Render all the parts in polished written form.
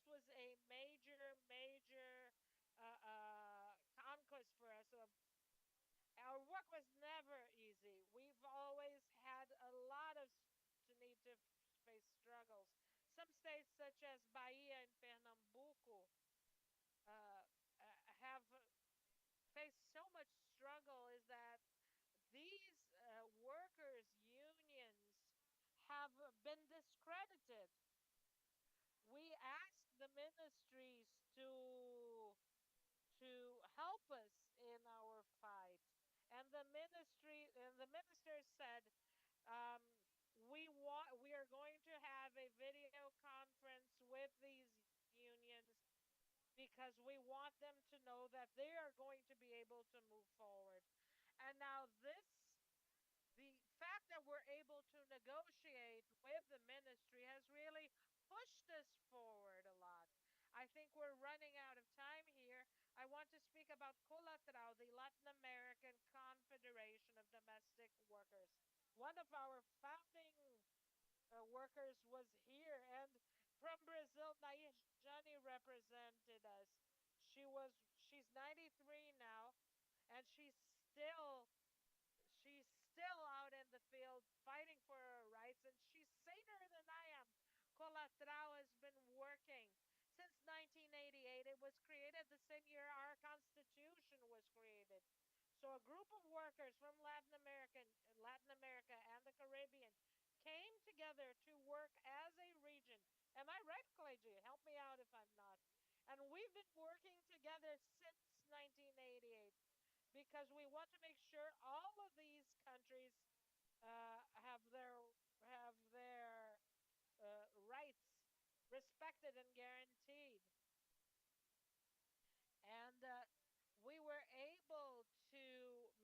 was a major conquest for us. Our work was never easy. We've always had a lot of to need to face struggles. Some states, such as Bahia and Pernambuco, uh, have faced so much struggle. Is that these workers' unions have been discredited. We asked the ministries to help us in our fight, and the minister said, um, we are going to have a video conference with these unions because we want them to know that they are going to be able to move forward. And now the fact that we're able to negotiate with the ministry has really pushed us forward a lot. I think we're running out of time here. I want to speak about Colatral, the Latin American Confederation of Domestic Workers. One of our founding workers was here, and from Brazil, Nayjani represented us. She's 93 now, and she's still out in the field fighting for her rights, and she's saner than I am. Colatrao has been working since 1988. It was created the same year our Constitution was created. So a group of workers from Latin America and the Caribbean came together to work as a region. Am I right, Cleide? Help me out if I'm not. And we've been working together since 1988 because we want to make sure all of these countries uh, have their have their rights respected and guaranteed. And we were able to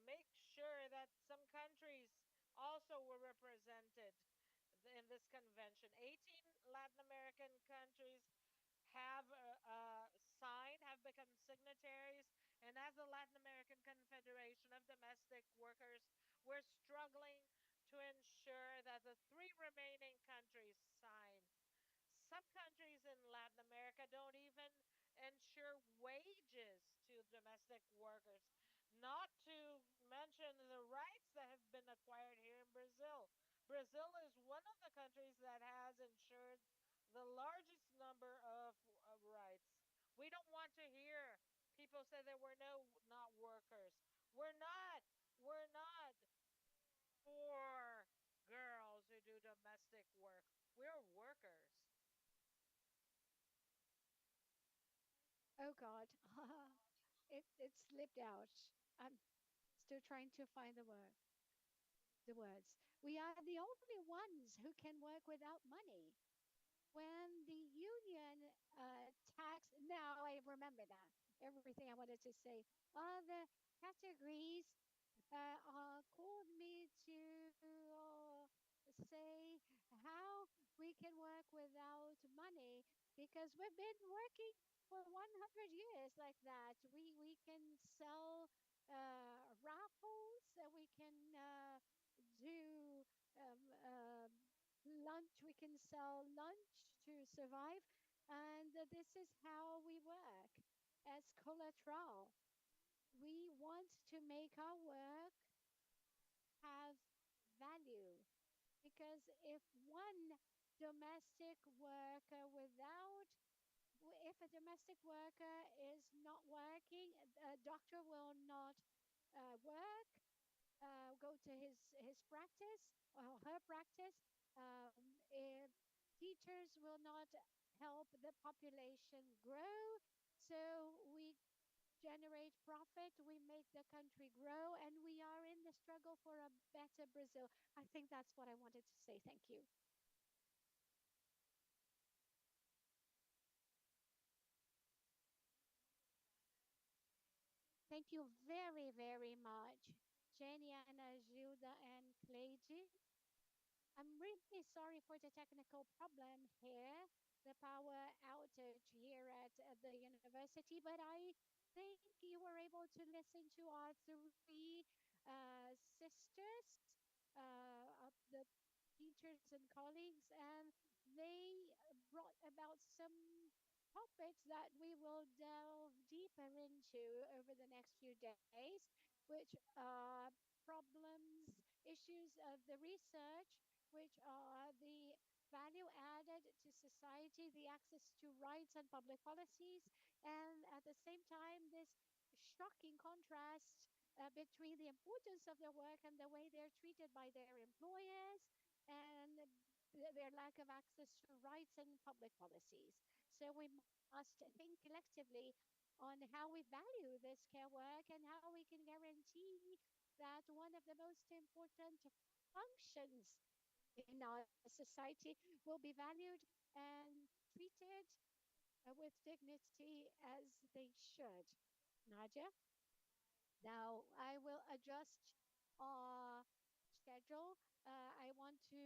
make sure that some countries also were represented in this convention. 18 Latin American countries have become signatories, and as the Latin American Confederation of Domestic Workers, we're struggling to ensure that the three remaining countries sign. Some countries in Latin America don't even ensure wages to domestic workers, not to mention the rights that have been acquired here in Brazil. Brazil is one of the countries that has ensured the largest number of rights. We don't want to hear people say that we're not workers. We're not. We're not for girls who do domestic work. We're workers. Oh God, it slipped out. I'm still trying to find the words. We are the only ones who can work without money. When the union tax, now I remember that everything I wanted to say. Other categories called me to say how we can work without money because we've been working for 100 years like that. We can sell raffles, we can do lunch, we can sell lunch to survive, and this is how we work as collateral. We want to make our work have value because if one domestic worker without if a domestic worker is not working, a doctor will not work, go to his practice or her practice. If teachers will not help the population grow, so we generate profit, we make the country grow, and we are in the struggle for a better Brazil. I think that's what I wanted to say. Thank you. Thank you very, very much, Jenny and Gilda and Cleide. I'm really sorry for the technical problem here, the power outage here at the university, but I think you were able to listen to our three sisters, the teachers and colleagues, and they brought about some topics that we will delve deeper into over the next few days, which are problems, issues of the research, which are the value added to society, the access to rights and public policies, and at the same time, this shocking contrast between the importance of their work and the way they're treated by their employers and their lack of access to rights and public policies. So we must think collectively on how we value this care work and how we can guarantee that one of the most important functions in our society will be valued and treated with dignity as they should. Nadja? Now, I will adjust our schedule. I want to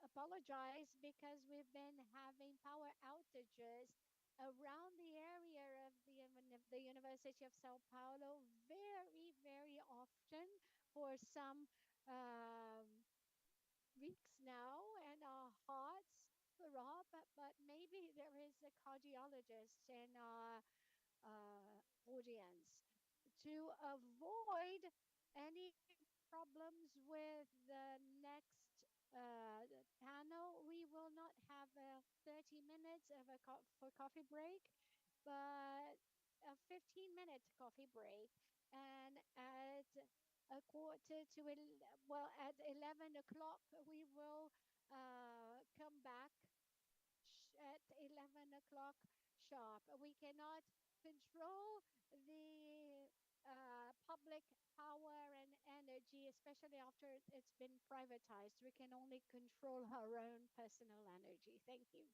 apologize because we've been having power outages around the area of the University of Sao Paulo very, very often for some um, weeks now, and our hearts throb. But maybe there is a cardiologist in our audience to avoid any problems with the next panel. We will not have a 30 minutes of for coffee break, but a 15-minute coffee break. And at a quarter to, well, at 11 o'clock, we will come back at 11 o'clock sharp. We cannot control the public power and energy, especially after it's been privatized. We can only control our own personal energy. Thank you.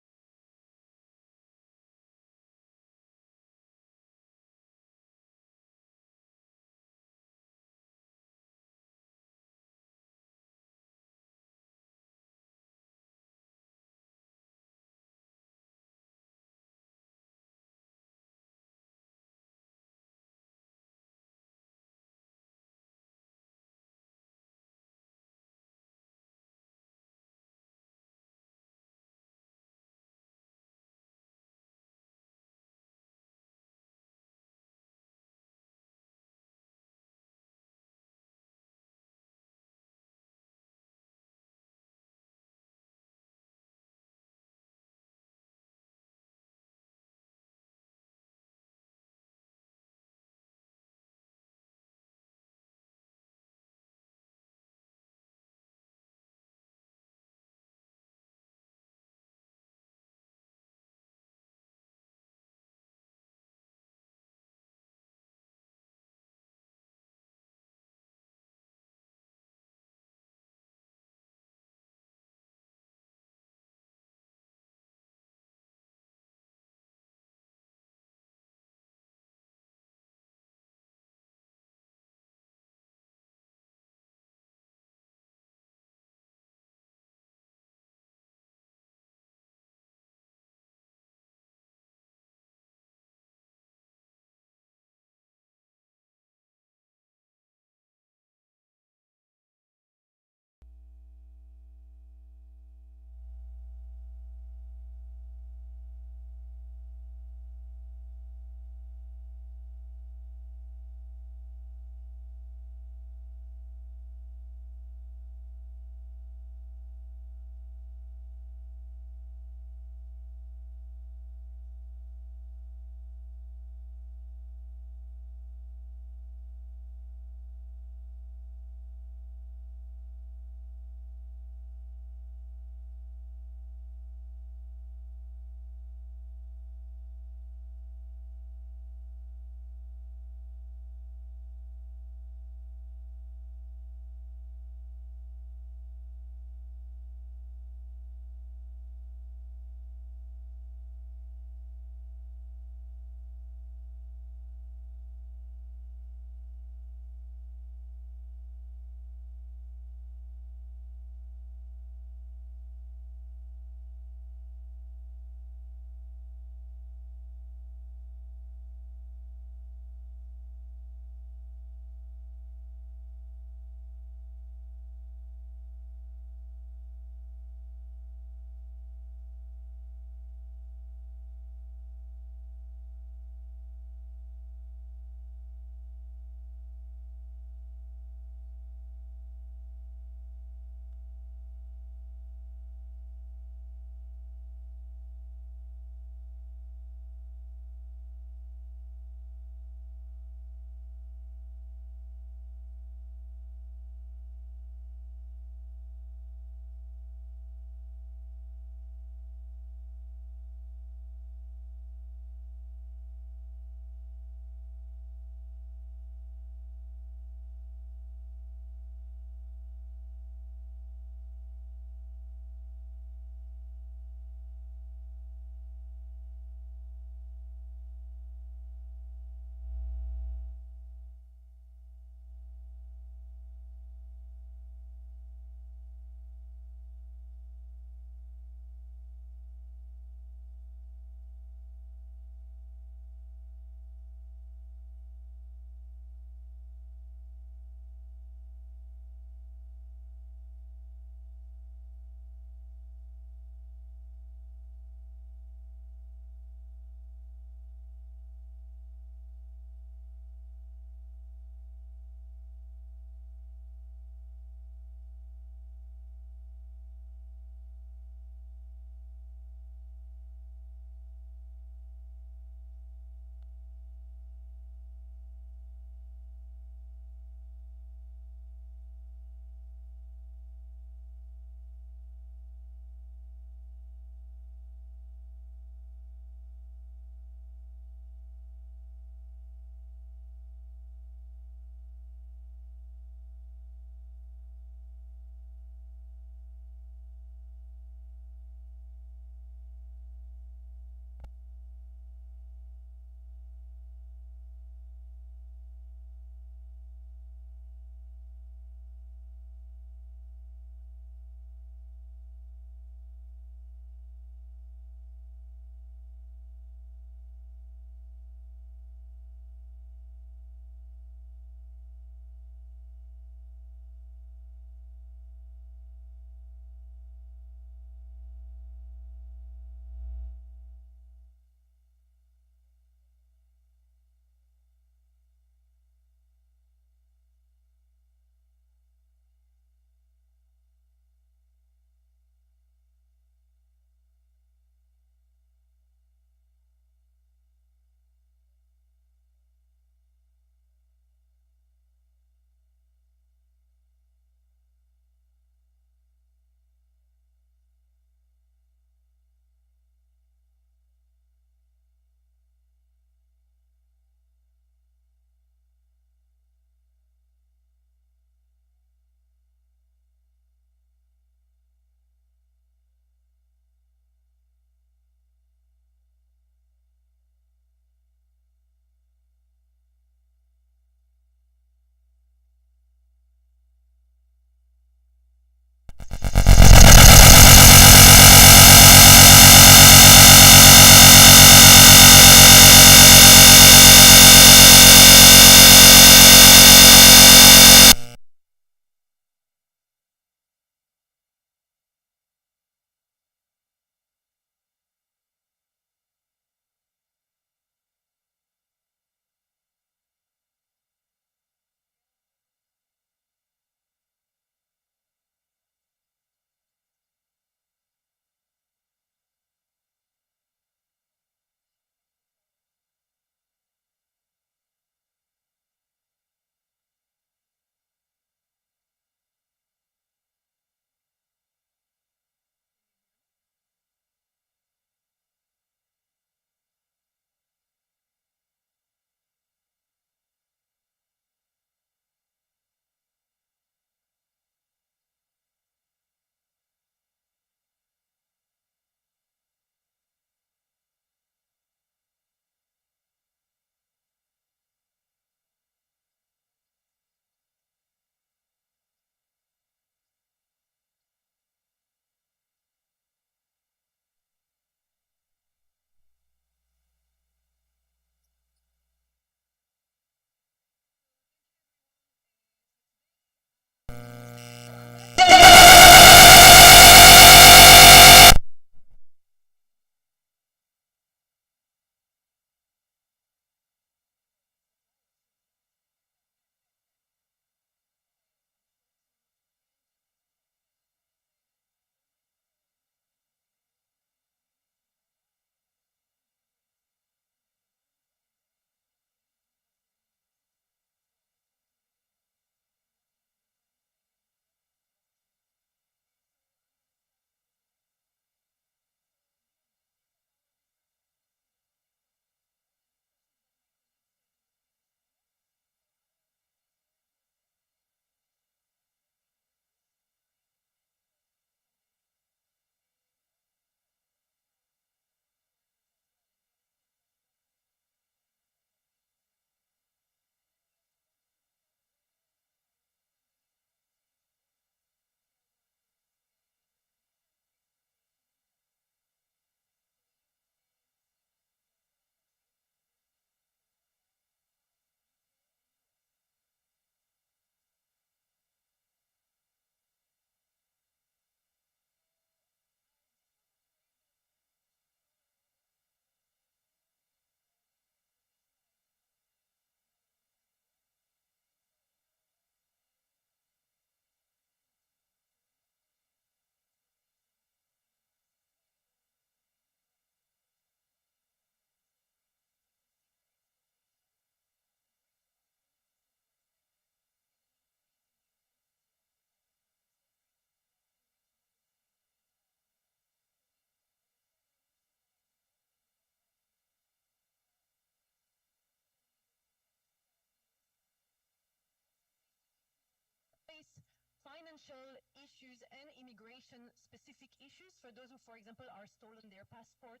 financial issues and immigration-specific issues for those who, for example, are stolen their passport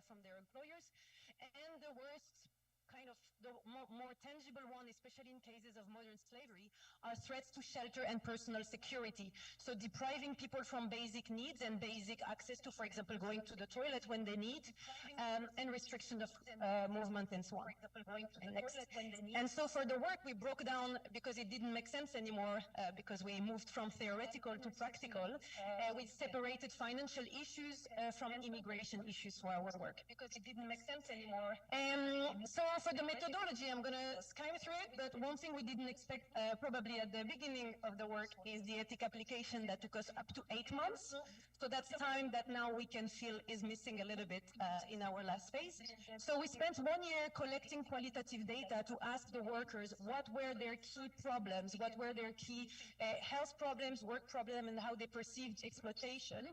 from their employers. And the worst, kind of the more tangible one, especially in cases of modern slavery, are threats to shelter and personal security. So depriving people from basic needs and basic access to, for example, going to the toilet when they need, and restriction of movement and so on. Next. And so for the work, we broke down, because it didn't make sense anymore, because we moved from theoretical to practical, we separated financial issues from immigration issues for our work, because it didn't make sense anymore. So for the methodology, I'm going to skim through it, but one thing we didn't expect probably at the beginning of the work is the ethic application that took us up to 8 months. So that's time that now we can feel is missing a little bit in our last phase. So we spent 1 year collecting qualitative data to ask the workers what were their key problems, what were their key health problems, work problems, and how they perceived exploitation.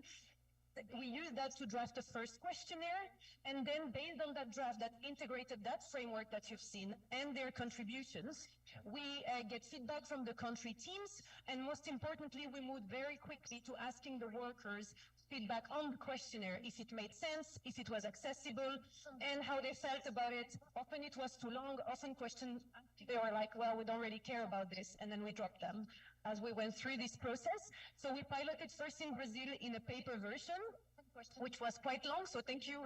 We used that to draft the first questionnaire, and then based on that draft that integrated that framework that you've seen and their contributions, we get feedback from the country teams, and most importantly, we moved very quickly to asking the workers feedback on the questionnaire, if it made sense, if it was accessible, and how they felt about it. Often it was too long, often questions, they were like, well, we don't really care about this, and then we dropped them as we went through this process. So we piloted first in Brazil in a paper version, which was quite long, so thank you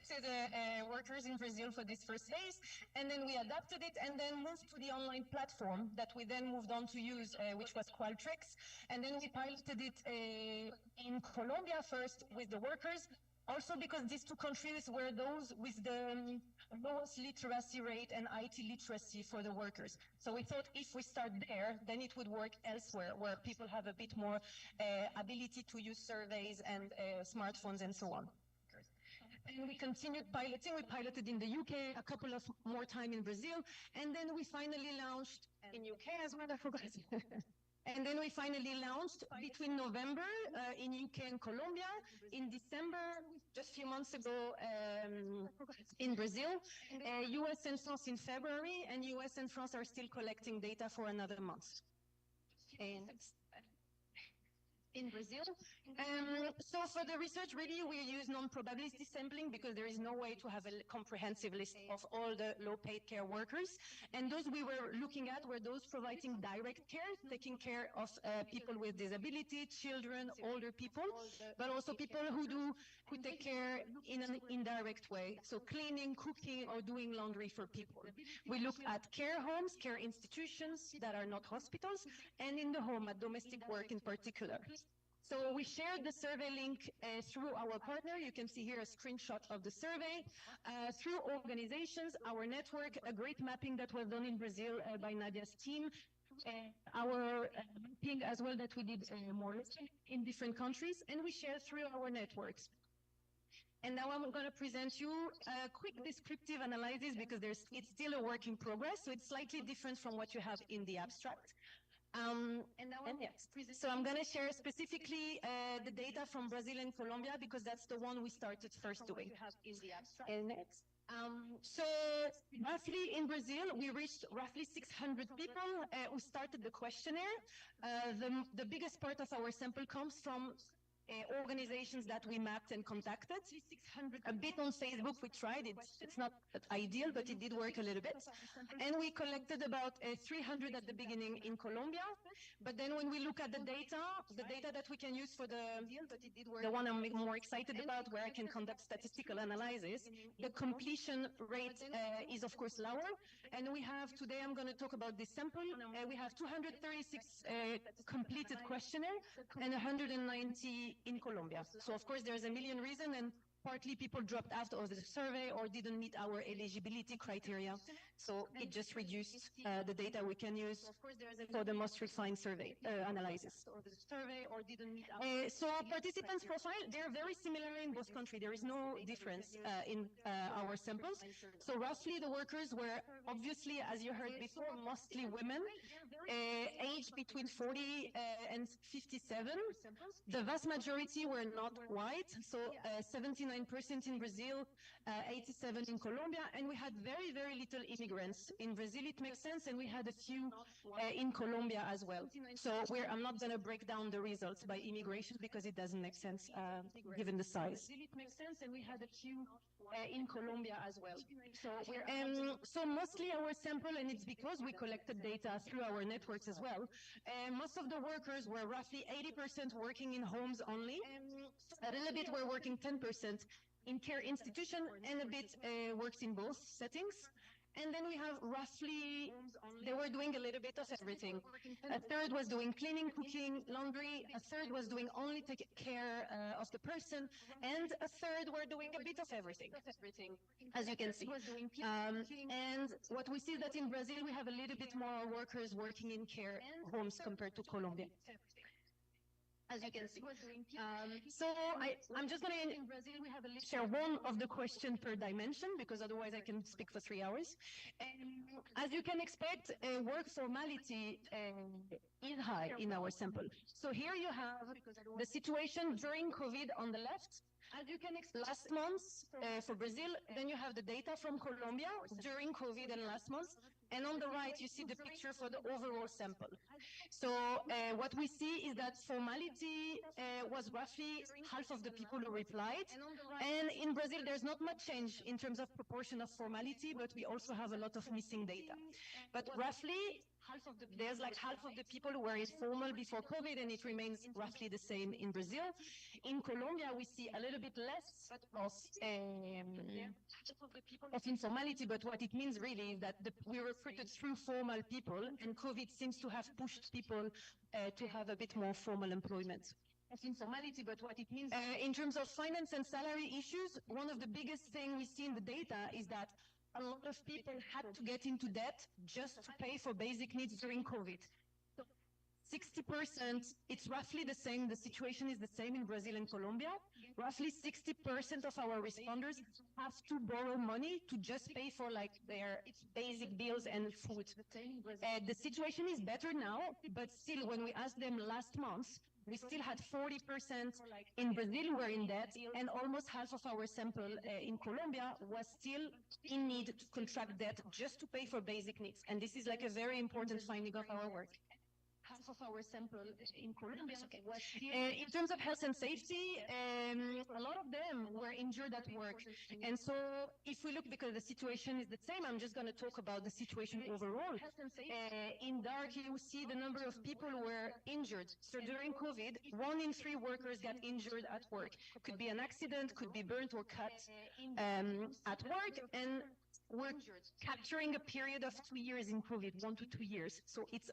to the workers in Brazil for this first phase. And then we adapted it and then moved to the online platform that we then moved on to use, which was Qualtrics. And then we piloted it in Colombia first with the workers, also because these two countries were those with the lowest literacy rate and IT literacy for the workers. So we thought if we start there, then it would work elsewhere, where people have a bit more ability to use surveys and smartphones and so on. And we continued piloting. We piloted in the UK, a couple of more time in Brazil, and then we finally launched in UK as well, I forgot. And then we finally launched between November in UK and Colombia, in December, just a few months ago, in Brazil, US and France in February, and US and France are still collecting data for another month. And in Brazil. So for the research, really, we use non-probability sampling because there is no way to have a comprehensive list of all the low-paid care workers. And those we were looking at were those providing direct care, taking care of people with disability, children, older people, but also people who take care in an indirect way. So cleaning, cooking, or doing laundry for people. We looked at care homes, care institutions that are not hospitals, and in the home at domestic work in particular. So we shared the survey link through our partner. You can see here a screenshot of the survey. Through organizations, our network, a great mapping that was done in Brazil by Nadya's team. Our mapping as well that we did more in different countries, and we share through our networks. And now I'm going to present you a quick descriptive analysis because it's still a work in progress, so it's slightly different from what you have in the abstract. So I'm going to share specifically the data from Brazil and Colombia because that's the one we started first doing. And next. So roughly in Brazil, we reached roughly 600 people who started the questionnaire. The biggest part of our sample comes from organizations that we mapped and contacted. A bit on Facebook, we tried it. It's not ideal, but it did work a little bit. And we collected about 300 at the beginning in Colombia. But then when we look at the data that we can use for the one I'm more excited about, where I can conduct statistical analysis, the completion rate is of course lower. And we have, today I'm going to talk about this sample. We have 236 completed questionnaire and 190 in Colombia. So of course there's a million reasons, and partly people dropped out of the survey or didn't meet our eligibility criteria. So it just reduced the data we can use for the most refined survey analysis. So participants' profile, they're very similar in both countries. There is no difference in our samples. So roughly the workers were obviously, as you heard before, mostly women, aged between 40 and 57. The vast majority were not white, so 79% 79% in Brazil, 87% in Colombia, and we had very, very little immigrants. In Brazil, it makes sense, and we had a few in Colombia as well. So I'm not going to break down the results by immigration because it doesn't make sense given the size. In Brazil, it makes sense, and we had a few in Colombia as well. So mostly our sample, and it's because we collected data through our networks as well, most of the workers were roughly 80% working in homes only. A little bit were working 10% in care institution, and a bit works in both settings. And then we have roughly, they were doing a little bit of everything. A third was doing cleaning, cooking, laundry. A third was doing only take care of the person. And a third were doing a bit of everything, as you can see. And what we see is that in Brazil, we have a little bit more workers working in care homes compared to Colombia, as you can see. So I'm just going to share one of the questions per dimension, because otherwise I can speak for 3 hours. As you can expect, work formality is high in our sample. So here you have the situation during COVID on the left. As you can expect, last month for Brazil, then you have the data from Colombia during COVID and last month. And on the right, you see the picture for the overall sample. So what we see is that formality was roughly half of the people who replied. And in Brazil, there's not much change in terms of proportion of formality, but we also have a lot of missing data. But roughly, there's like half of the people who were informal before COVID, and it remains roughly the same in Brazil. In Colombia, we see a little bit less of informality, but what it means really is that we recruited through formal people, and COVID seems to have pushed people to have a bit more formal employment. Informality, but what it means in terms of finance and salary issues, one of the biggest things we see in the data is that a lot of people had to get into debt just to pay for basic needs during COVID. 60%, it's roughly the same, the situation is the same in Brazil and Colombia. Roughly 60% of our responders have to borrow money to just pay for like their basic bills and food. The situation is better now, but still when we asked them last month, we still had 40% in Brazil who were in debt, and almost half of our sample in Colombia was still in need to contract debt just to pay for basic needs. And this is like a very important finding of our work. Half of our sample in Colombia was in terms of health and safety, a lot of them were injured at work. And so if we look, because the situation is the same, I'm just going to talk about the situation overall. In dark, you see the number of people who were injured. So during COVID, 1 in 3 workers got injured at work. Could be an accident, could be burnt or cut at work. And we're capturing a period of 2 years in COVID, 1 to 2 years. So it's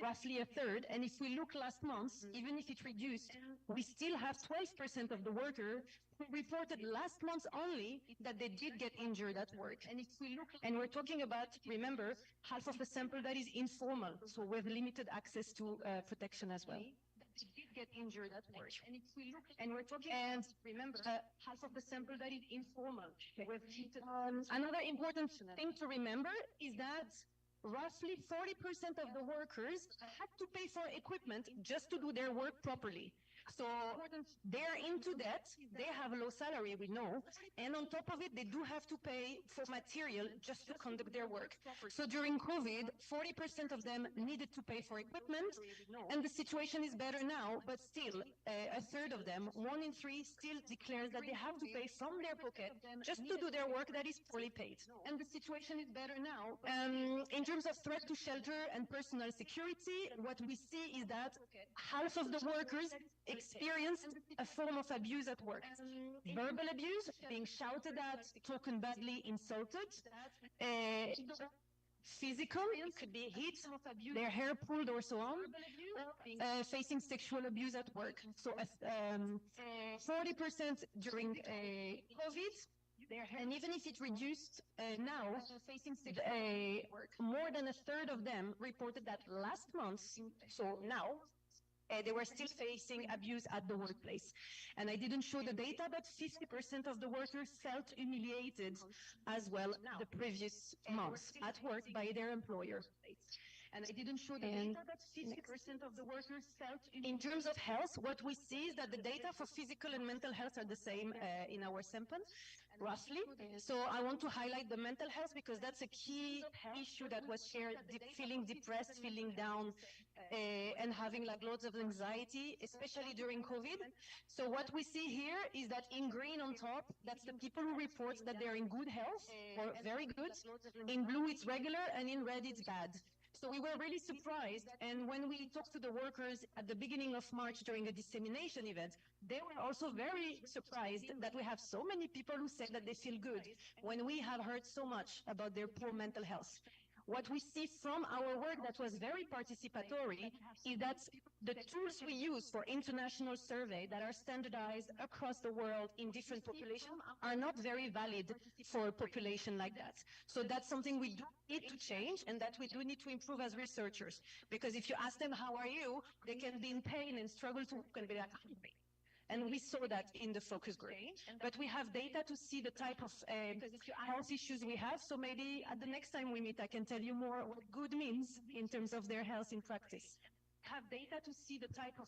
roughly a third. And if we look last month, even if it reduced, we still have 12% of the workers who reported last month only that they did get injured at work. And if we look, and we're talking about, remember, half of the sample that is informal, so with limited access to protection as well. Did get injured at work. And if we look, and we're talking, and remember, half of the sample that is informal. Another important thing to remember is that roughly 40% of the workers had to pay for equipment just to do their work properly. So they're into debt, they have a low salary, we know, and on top of it, they do have to pay for material just to conduct their work. So during COVID, 40% of them needed to pay for equipment, and the situation is better now, but still, a third of them, 1 in 3, still declares that they have to pay from their pocket just to do their work that is poorly paid. And the situation is better now. In terms of threat to shelter and personal security, what we see is that half of the workers experienced a form of abuse at work. Verbal abuse, being shouted at, spoken badly, insulted. Physical, it could be hit, their hair pulled or so on. Facing sexual abuse at work. So 40% during COVID. And even if it reduced now, more than a third of them reported that last month, so now, they were still facing abuse at the workplace. And I didn't show the data, but 50% of the workers felt humiliated as well the previous month at work by their employer. And I didn't show the data that 50% of the workers felt. In terms of health, what we see is that the data for physical and mental health are the same in our sample, roughly. So I want to highlight the mental health because that's a key issue that was shared, feeling depressed, feeling down, and having like loads of anxiety, especially during COVID. So what we see here is that in green on top, that's the people who report that they're in good health or very good. In blue, it's regular, and in red, it's bad. So we were really surprised, and when we talked to the workers at the beginning of March during a dissemination event, they were also very surprised that we have so many people who say that they feel good when we have heard so much about their poor mental health. What we see from our work that was very participatory is that the tools we use for international survey that are standardized across the world in different populations are not very valid for a population like that. So that's something we do need to change and that we do need to improve as researchers. Because if you ask them, how are you? They can be in pain and struggle to walk and be like, I'm in pain. And we saw that in the focus group. But we have data to see the type of health issues we have. So maybe at the next time we meet, I can tell you more what good means in terms of their health in practice. Have data to see the type of...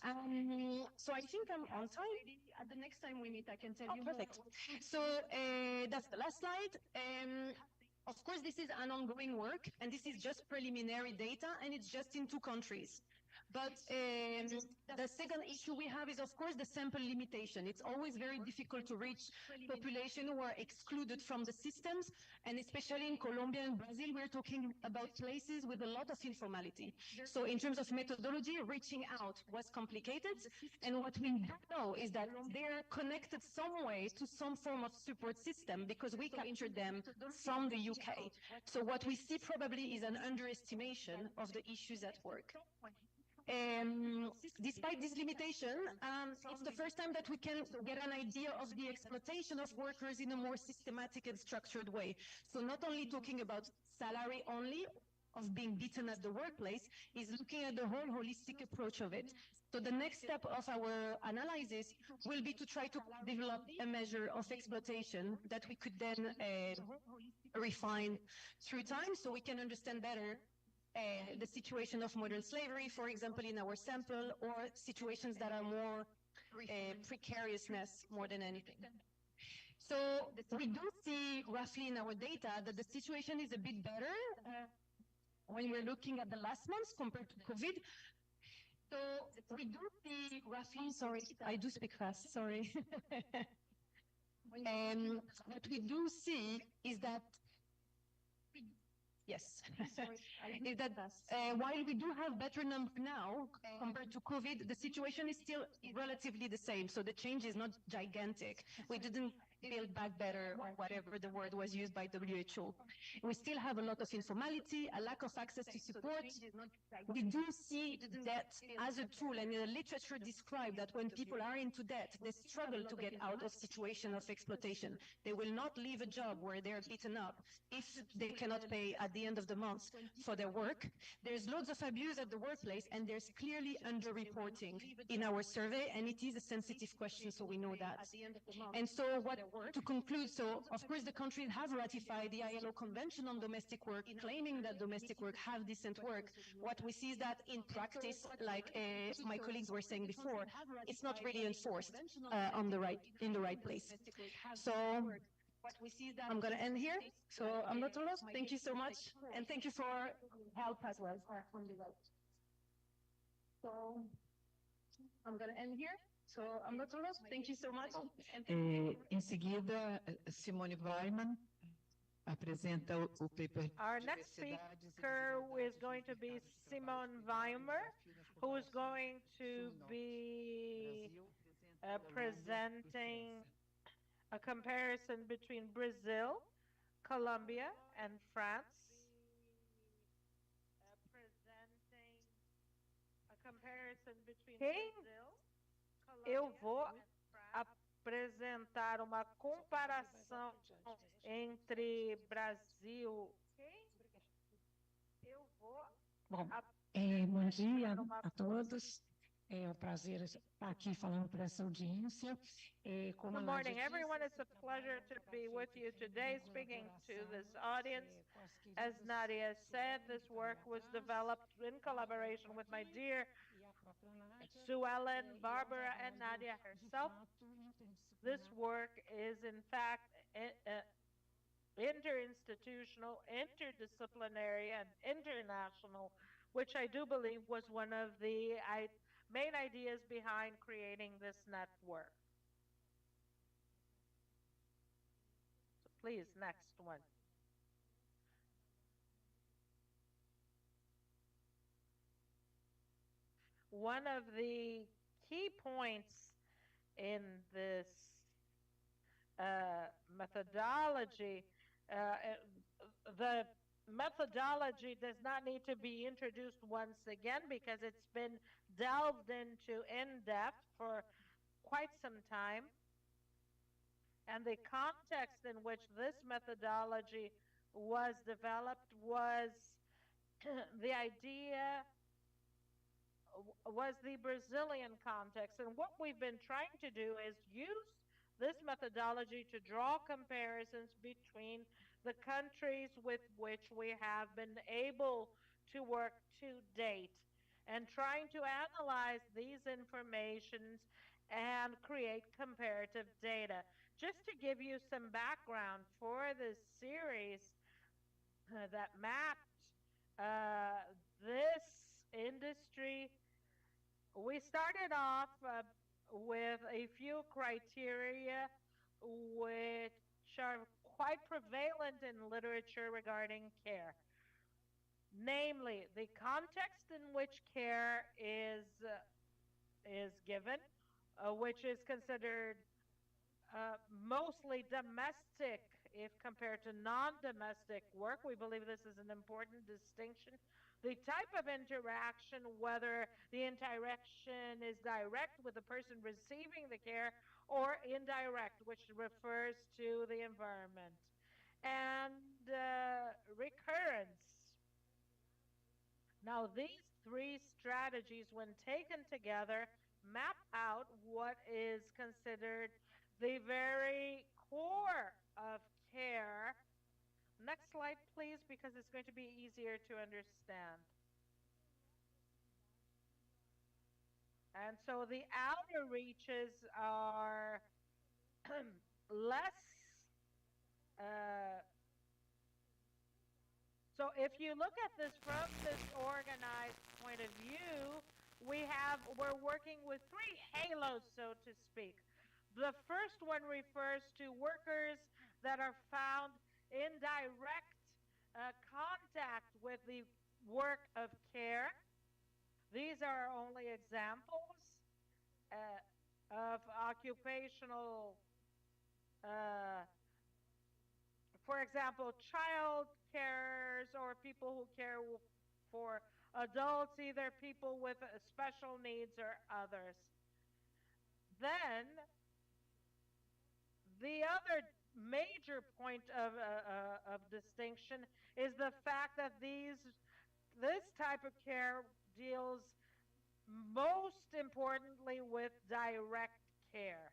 so I think I'm on time. At the next time we meet, I can tell you perfect. More. So that's the last slide. Of course, this is an ongoing work, and this is just preliminary data, and it's just in 2 countries. But the second issue we have is, of course, the sample limitation. It's always very difficult to reach population who are excluded from the systems, and especially in Colombia and Brazil, we're talking about places with a lot of informality. So in terms of methodology, reaching out was complicated, and what we know is that they're connected some way to some form of support system because we captured them from the UK. So what we see probably is an underestimation of the issues at work. Despite this limitation, it's the first time that we can get an idea of the exploitation of workers in a more systematic and structured way. So not only talking about salary only, of being beaten at the workplace, is looking at the whole holistic approach of it. So the next step of our analysis will be to try to develop a measure of exploitation that we could then refine through time so we can understand better the situation of modern slavery, for example, in our sample, or situations that are more precariousness more than anything. So we do see roughly in our data that the situation is a bit better when we're looking at the last months compared to COVID. So we do see roughly, sorry, I do speak fast, sorry. What we do see is that yes, is that while we do have better number now compared to COVID, the situation is still relatively the same. So the change is not gigantic. We didn't build back better or whatever the word was used by WHO. We still have a lot of informality, a lack of access to support. We do see debt as a tool, and the literature describes that when people are into debt, they struggle to get out of situation of exploitation. They will not leave a job where they're beaten up if they cannot pay at the end of the month for their work. There's loads of abuse at the workplace, and there's clearly underreporting in our survey, and it is a sensitive question, so we know that. And so to conclude, so of course the countries have ratified the ILO Convention on Domestic Work, claiming that domestic work have decent work. What we see is that in practice, like my colleagues were saying before, it's not really enforced in the right place. So I'm going to end here. So I'm not too long. Thank you so much. And thank you for help as well. So I'm going to end here. So I'm not too long. Thank you so much. Em seguida, Simone Weiman apresenta o paper. Our next speaker is going to be Simone Weimer, who is going to be presenting a comparison between Brazil, Colombia, and France. Eu vou apresentar uma comparação entre Brasil. Bom, bom dia a todos. É um prazer estar aqui falando para essa audiência. Como a Good Nadya morning, disse, everyone. It's esse a pleasure trabalho é um to trabalho be with feito you aqui today, em speaking to colaboração this audience. com as As queridas Nadya said, Suelen, this que está ali work was atrás, developed in Bárbara collaboration with my Joaquim dear e a própria Nadya. Sue Ellen, E é um Barbara, and trabalho, Nadya de herself. fato, This interdisciplinar. work is, in fact, interinstitutional, interdisciplinary, and international, which I do believe was one of the main ideas behind creating this network. So please, next one. One of the key points in this methodology, the methodology does not need to be introduced once again because it's been delved into in depth for quite some time. And the context in which this methodology was developed was the idea was the Brazilian context. And what we've been trying to do is use this methodology to draw comparisons between the countries with which we have been able to work to date and trying to analyze these informations and create comparative data. Just to give you some background for this series that mapped this industry, we started off with a few criteria which are quite prevalent in literature regarding care. Namely, the context in which care is given, which is considered mostly domestic if compared to non-domestic work. We believe this is an important distinction. The type of interaction, whether the interaction is direct with the person receiving the care or indirect, which refers to the environment. And recurrence. Now, these three strategies, when taken together, map out what is considered the very core of care. Next slide, please, because it's going to be easier to understand. And so the outer reaches are less. So if you look at this from this organized point of view, we're working with three halos, so to speak. The first one refers to workers that are found in direct contact with the work of care. These are only examples of occupational, for example, child carers or people who care for adults, either people with special needs or others. Then the other major point of distinction is the fact that this type of care deals most importantly with direct care.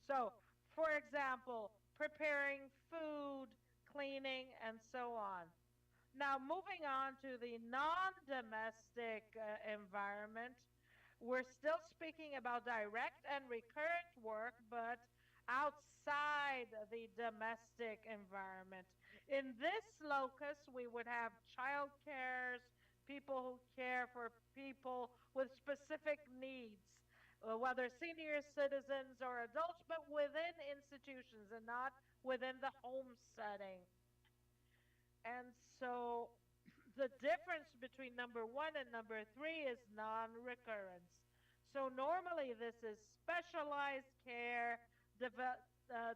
So, for example, preparing food, cleaning, and so on. Now, moving on to the non-domestic environment, we're still speaking about direct and recurrent work, but outside the domestic environment. In this locus, we would have child carers, people who care for people with specific needs, whether senior citizens or adults, but within institutions and not within the home setting. And so the difference between number 1 and number 3 is non-recurrence. So normally this is specialized care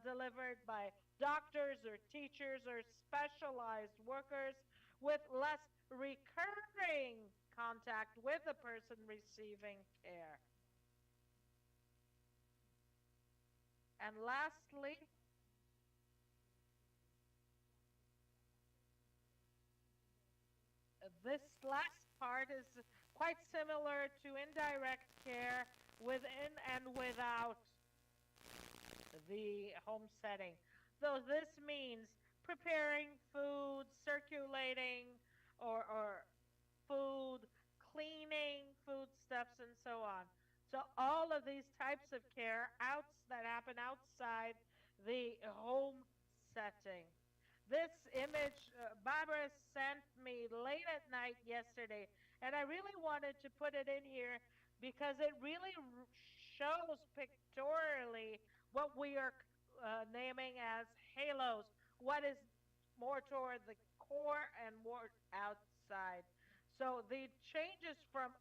delivered by doctors or teachers or specialized workers with less recurring contact with the person receiving care. And lastly, this last part is quite similar to indirect care within and without the home setting. So this means preparing food, circulating, or food, cleaning foodstuffs, and so on. So all of these types of care that happen outside the home setting. This image Barbara sent me late at night yesterday, and I really wanted to put it in here because it really shows pictorially what we are naming as halos, what is more toward the core and more outside. So the changes from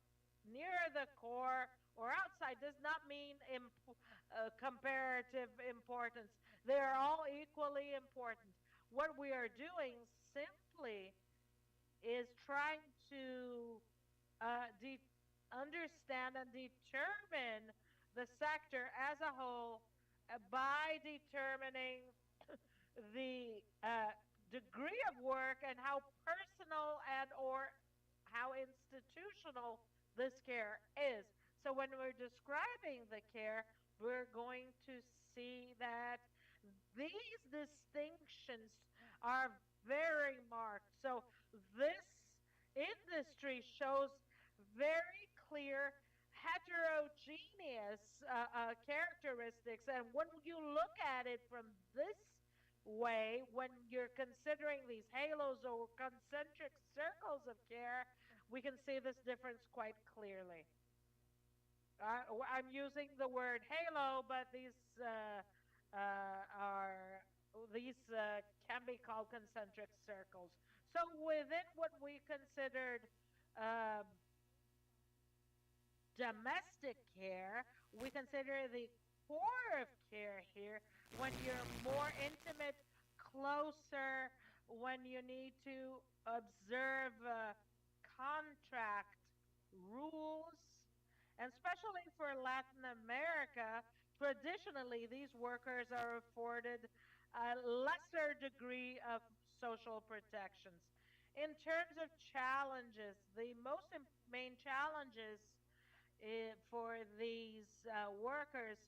near the core or outside does not mean comparative importance. They are all equally important. What we are doing simply is trying to understand and determine the sector as a whole by determining the degree of work and how personal and or how institutional this care is. So when we're describing the care, we're going to see that these distinctions are very marked. So this industry shows very clear heterogeneous characteristics. And when you look at it from this way, when you're considering these halos or concentric circles of care, we can see this difference quite clearly. I'm using the word halo, but are these can be called concentric circles. So within what we considered um, domestic care, we consider the core of care here when you're more intimate, closer, when you need to observe contract rules, and especially for Latin America, traditionally these workers are afforded a lesser degree of social protections. In terms of challenges, the most main challenges for these workers,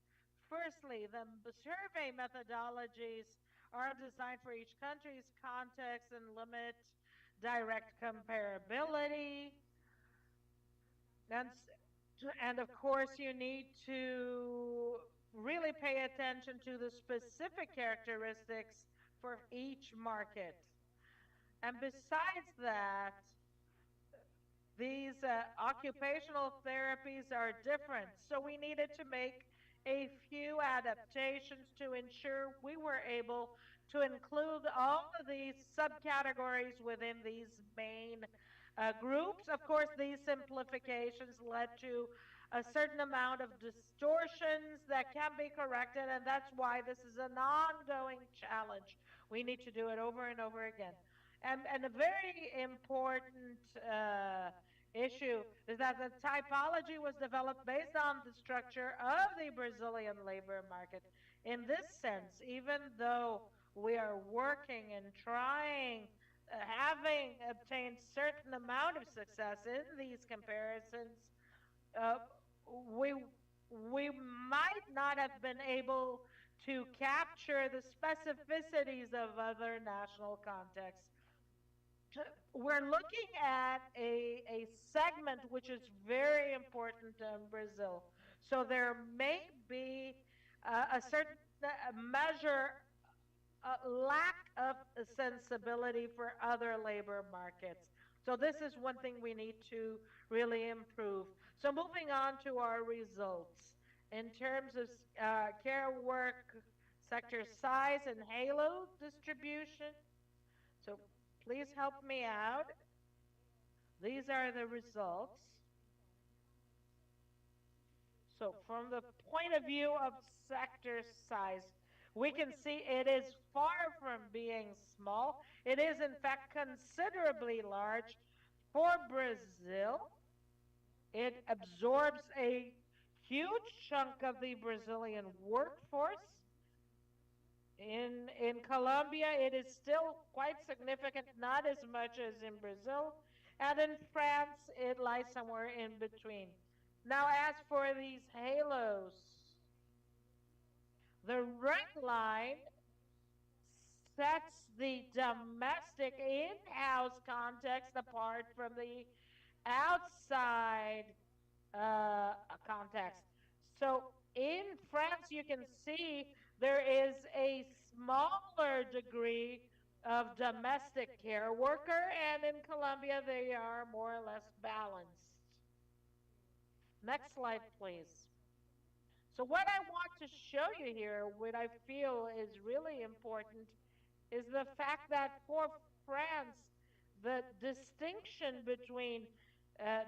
firstly, the survey methodologies are designed for each country's context and limit direct comparability. And, and of course, you need to really pay attention to the specific characteristics for each market. And besides that, these occupational therapies are different. So we needed to make a few adaptations to ensure we were able to include all of these subcategories within these main groups. Of course, these simplifications led to a certain amount of distortions that can be corrected, and that's why this is an ongoing challenge. We need to do it over and over again. And a very important issue is that the typology was developed based on the structure of the Brazilian labor market. In this sense, even though we are working and trying, having obtained certain amount of success in these comparisons, uh, we we might not have been able to capture the specificities of other national contexts. We're looking at a segment which is very important in Brazil. So there may be a certain measure, lack of sensibility for other labor markets. So this is one thing we need to really improve. So moving on to our results. In terms of care work sector size and halo distribution, so please help me out. These are the results. So from the point of view of sector size, we can see it is far from being small. It is in fact considerably large for Brazil. It absorbs a huge chunk of the Brazilian workforce. In Colombia, it is still quite significant, not as much as in Brazil. And in France, it lies somewhere in between. Now, as for these halos, the red line sets the domestic in-house context apart from the outside context. So in France, you can see there is a smaller degree of domestic care worker, and in Colombia, they are more or less balanced. Next slide, please. So what I want to show you here, what I feel is really important, is the fact that for France, the distinction between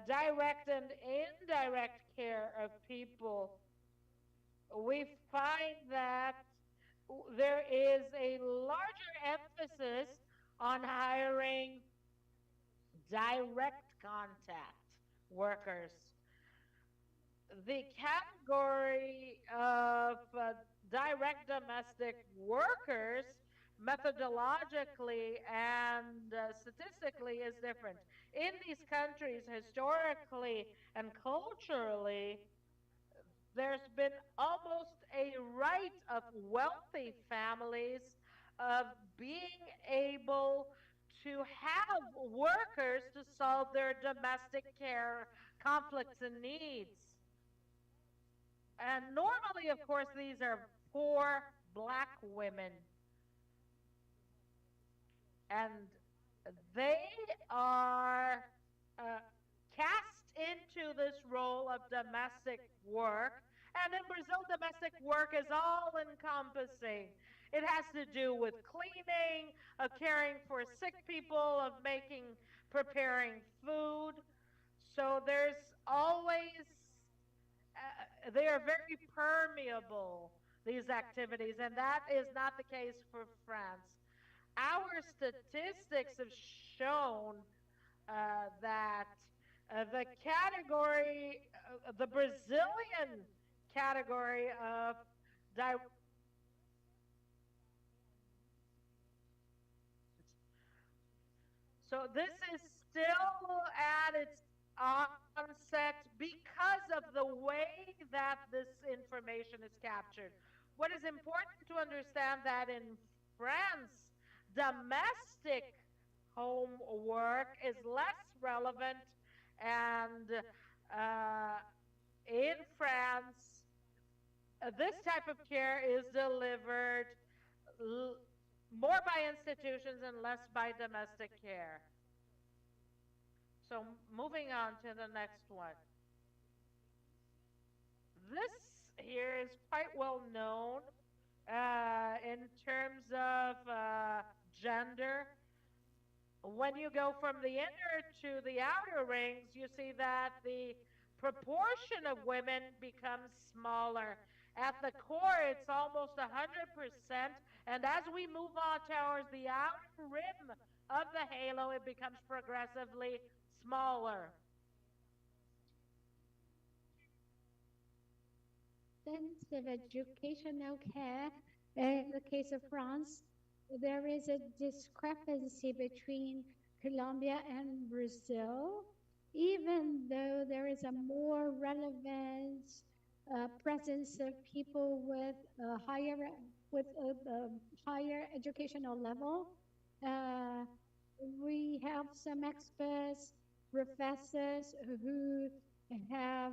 direct and indirect care of people, we find that there is a larger emphasis on hiring direct contact workers. The category of direct domestic workers methodologically and statistically is different. In these countries, historically and culturally, there's been almost a right of wealthy families of being able to have workers to solve their domestic care conflicts and needs. And normally, of course, these are poor black women. And they are uh, cast into this role of domestic work. And in Brazil, domestic work is all encompassing. It has to do with cleaning, of caring for sick people, of preparing food. So there's always they are very permeable, these activities, and that is not the case for France. Our statistics have shown that the category, the Brazilian category of so this is still at its onset because of the way that this information is captured. What is important to understand that in France, domestic homework is less relevant, and in France, this type of care is delivered more by institutions and less by domestic care. So moving on to the next one. This here is quite well known in terms of gender. When you go from the inner to the outer rings, you see that the proportion of women becomes smaller. At the core, it's almost 100%. And as we move on towards the outer rim of the halo, it becomes progressively smaller. Sense of educational care. In the case of France, there is a discrepancy between Colombia and Brazil, even though there is a more relevant presence of people with a higher educational level. We have some experts, professors who have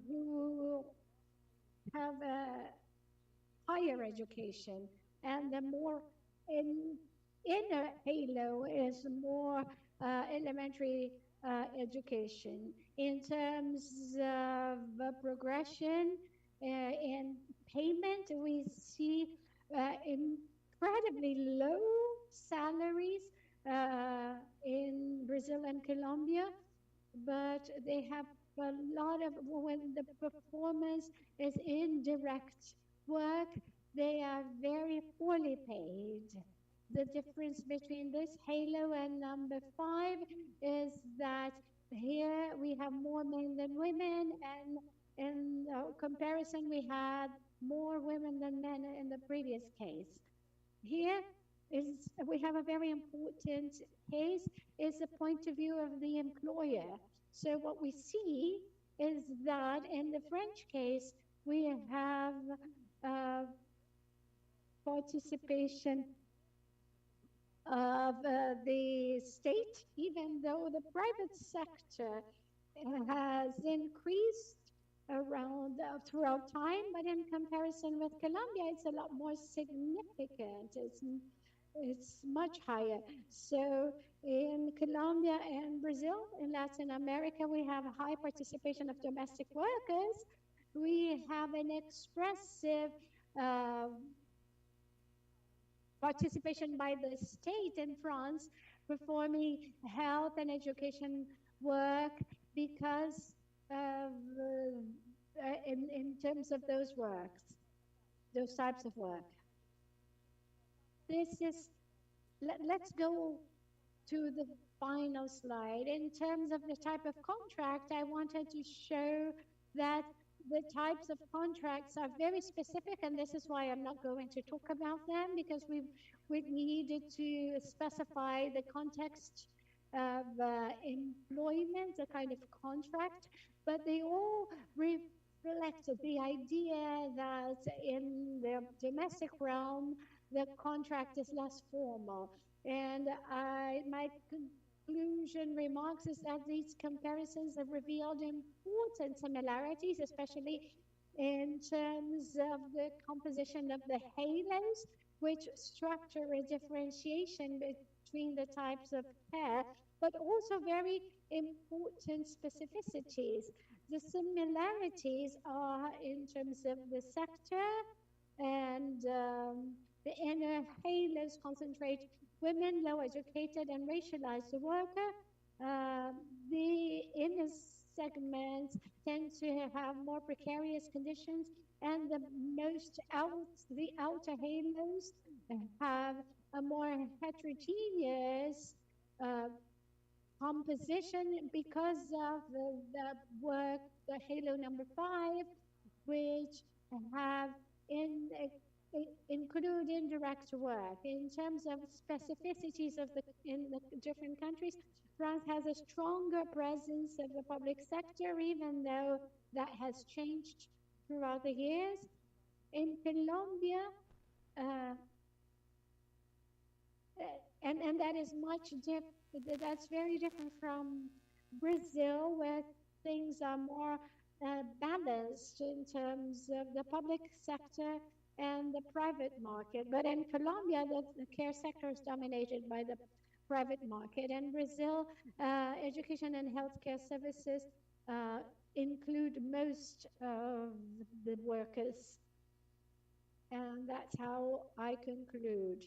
who have a higher education, and the more in a halo is more elementary education. In terms of progression in payment, we see incredibly low salaries in Brazil and Colombia, but they have a lot of, when the performance is in direct work, they are very poorly paid. The difference between this halo and number 5 is that here we have more men than women, and in comparison we had more women than men in the previous case. Here we have a very important case, is the point of view of the employer. So what we see is that in the French case, we have uh, participation of the state, even though the private sector has increased around throughout time, but in comparison with Colombia, it's a lot more significant. It's much higher. So in Colombia and Brazil, in Latin America, we have a high participation of domestic workers. We have an expressive uh, participation by the state in France performing health and education work because of, in terms of those works, those types of work. This is, let's go to the final slide. In terms of the type of contract, I wanted to show that the types of contracts are very specific, and this is why I'm not going to talk about them, because we needed to specify the context of employment, the kind of contract, but they all reflect the idea that in the domestic realm, the contract is less formal. And my conclusion remarks is that these comparisons have revealed important similarities, especially in terms of the composition of the halos, which structure a differentiation between the types of care, but also very important specificities. The similarities are in terms of the sector and the inner halos concentrate women, low educated, and racialized worker. Uh, the inner segments tend to have more precarious conditions, and the outer halos have a more heterogeneous uh, composition because of the work, the halo number 5, which have include indirect work. In terms of specificities of in the different countries, France has a stronger presence of the public sector, even though that has changed throughout the years. In Colombia, uh, and that is that's very different from Brazil, where things are more balanced in terms of the public sector and the private market. But in Colombia, the care sector is dominated by the private market. In Brazil, education and healthcare services include most of the workers. And that's how I conclude.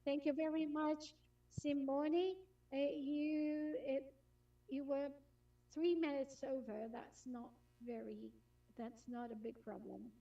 Thank you very much, Simone. You were 3 minutes over. That's not a big problem.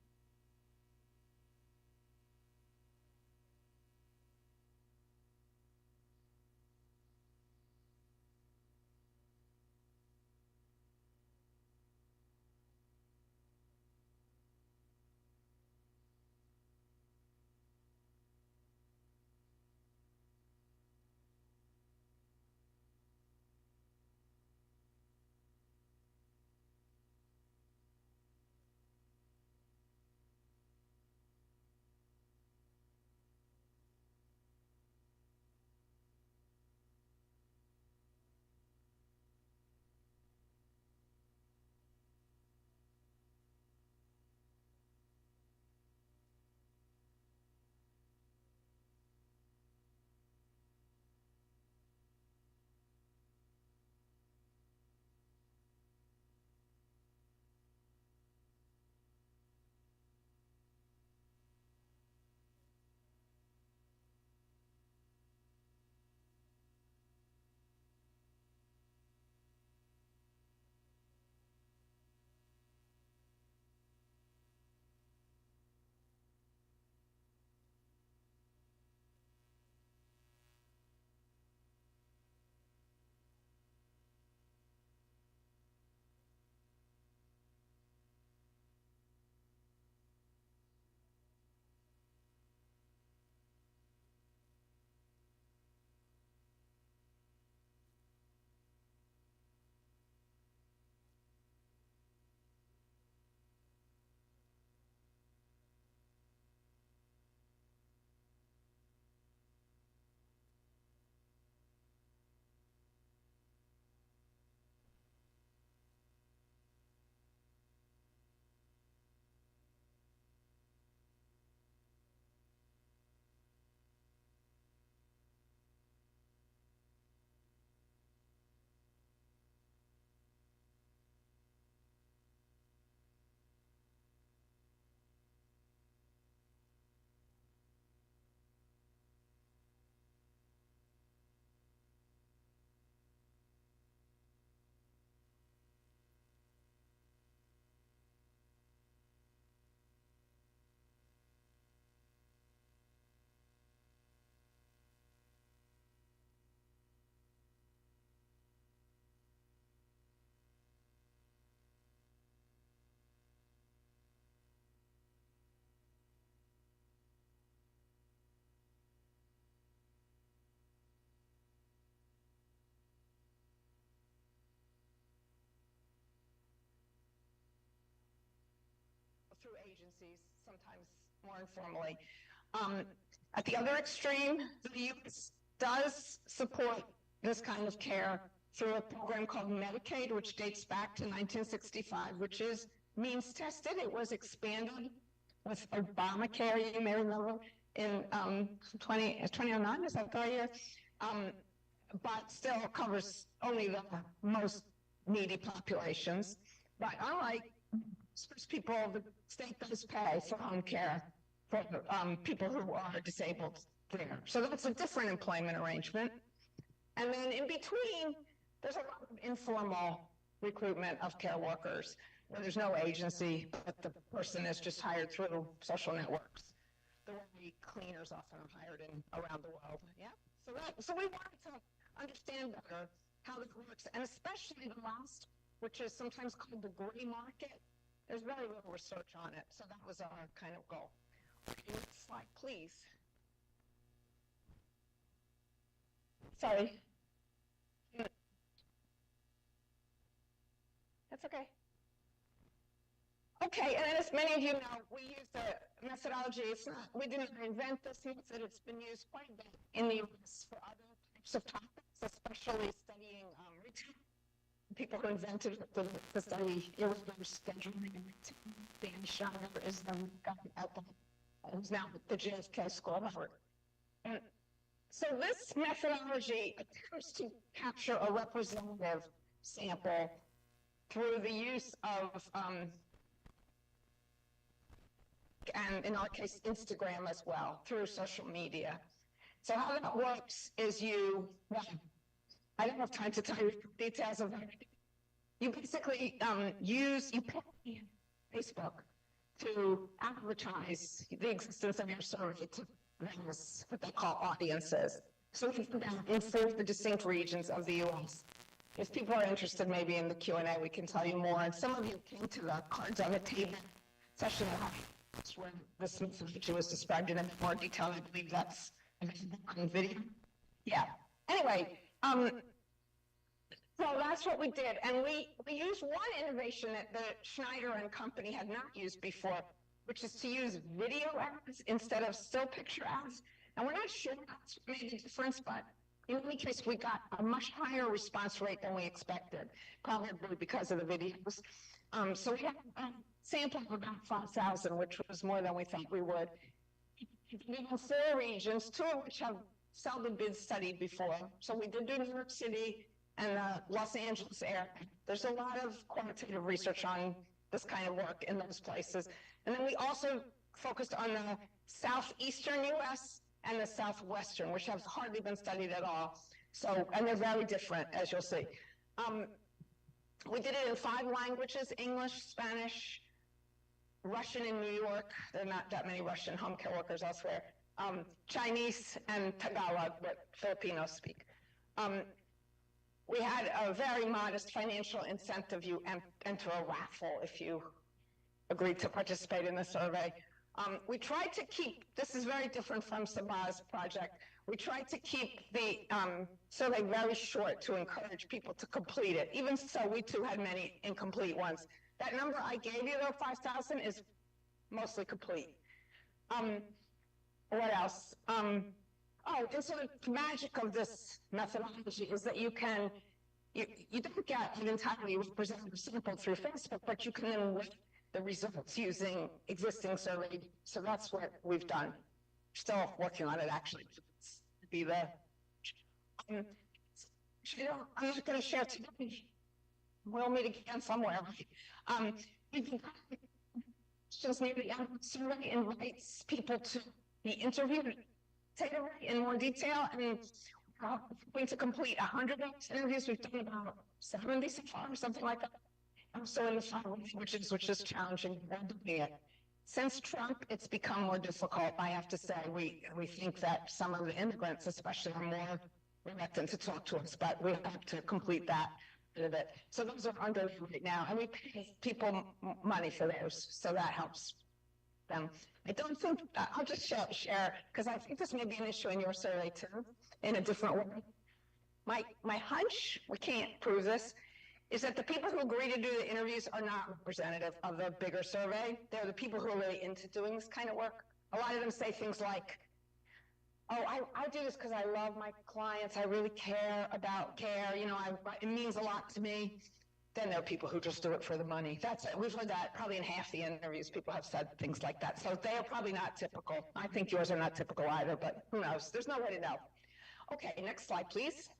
agencies, sometimes more informally. At the other extreme, the U.S. does support this kind of care through a program called Medicaid, which dates back to 1965, which is means tested. It was expanded with Obamacare, you may remember, in 2009, is that the right year? But still covers only the most needy populations. But unlike people, the state does pay for home care for people who are disabled there. So that's a different employment arrangement. And then in between, there's a lot of informal recruitment of care workers, where there's no agency, but the person is just hired through social networks. The way cleaners often are hired around the world. Yeah. So we wanted to understand better how this works, and especially the last, which is sometimes called the gray market. There's very little research on it, so that was our kind of goal. Okay, next slide, please. Sorry. That's okay. Okay, and as many of you know, we use the methodology. We didn't invent this method. It's been used quite a bit in the U.S. for other types of topics, especially studying retail. People who invented the study irregular scheduling and retail. Dan Schneider is the guy out there who's now at the JFK School of Harvard. And so this methodology attempts to capture a representative sample through the use of and in our case, Instagram as well, through social media. So how that works is well, I don't have time to tell you the details of it. You basically you pay Facebook to advertise the existence of your survey to various, what they call audiences. So we've done in 4 distinct regions of the U.S. If people are interested, maybe in the Q&A, we can tell you more. And some of you came to the cards on the table session where this methodology was described in more detail. I believe that's on video. Yeah. Anyway, so that's what we did. And we used one innovation that the Schneider and company had not used before, which is to use video ads instead of still picture ads. And we're not sure that's what made a difference, but in any case, we got a much higher response rate than we expected, probably because of the videos. So we had a sample of about 5,000, which was more than we thought we would. We have 4 regions, 2 of which have seldom been studied before. So we did do New York City and the Los Angeles area. There's a lot of quantitative research on this kind of work in those places. And then we also focused on the southeastern U.S. and the southwestern, which have hardly been studied at all. So, and they're very different, as you'll see. We did it in 5 languages: English, Spanish, Russian in New York. There are not that many Russian home care workers elsewhere. Chinese and Tagalog, what Filipinos speak. We had a very modest financial incentive. You enter a raffle if you agreed to participate in the survey. We tried to keep, this is very different from Saba's project, we tried to keep the survey very short to encourage people to complete it. Even so, we too had many incomplete ones. That number I gave you, though, 5,000, is mostly complete. What else? And so the magic of this methodology is that you can, you don't get an entirely representative sample through Facebook, but you can then weight the results using existing survey. So that's what we've done. Still working on it, actually. Be the, I'm not going to share today. We'll meet again somewhere. We've been just near the end of the survey invites people to be interviewed in more detail, and we're going to complete 100 interviews. We've done about 70 so far, or something like that. So in the 5 languages, which is challenging, we're doing it. Since Trump, it's become more difficult, I have to say. We think that some of the immigrants, especially, are more reluctant to talk to us, but we have to complete that bit of it. So those are under right now, and we pay people money for those, so that helps them. I don't think, I'll just share, because I think this may be an issue in your survey too, in a different way. My hunch, we can't prove this, is that the people who agree to do the interviews are not representative of the bigger survey. They're the people who are really into doing this kind of work. A lot of them say things like, oh, I do this because I love my clients. I really care about care. You know, it means a lot to me. Then there are people who just do it for the money. We've heard that probably in half the interviews. People have said things like that. So they are probably not typical. I think yours are not typical either, but who knows? There's no way to know. Okay, next slide, please.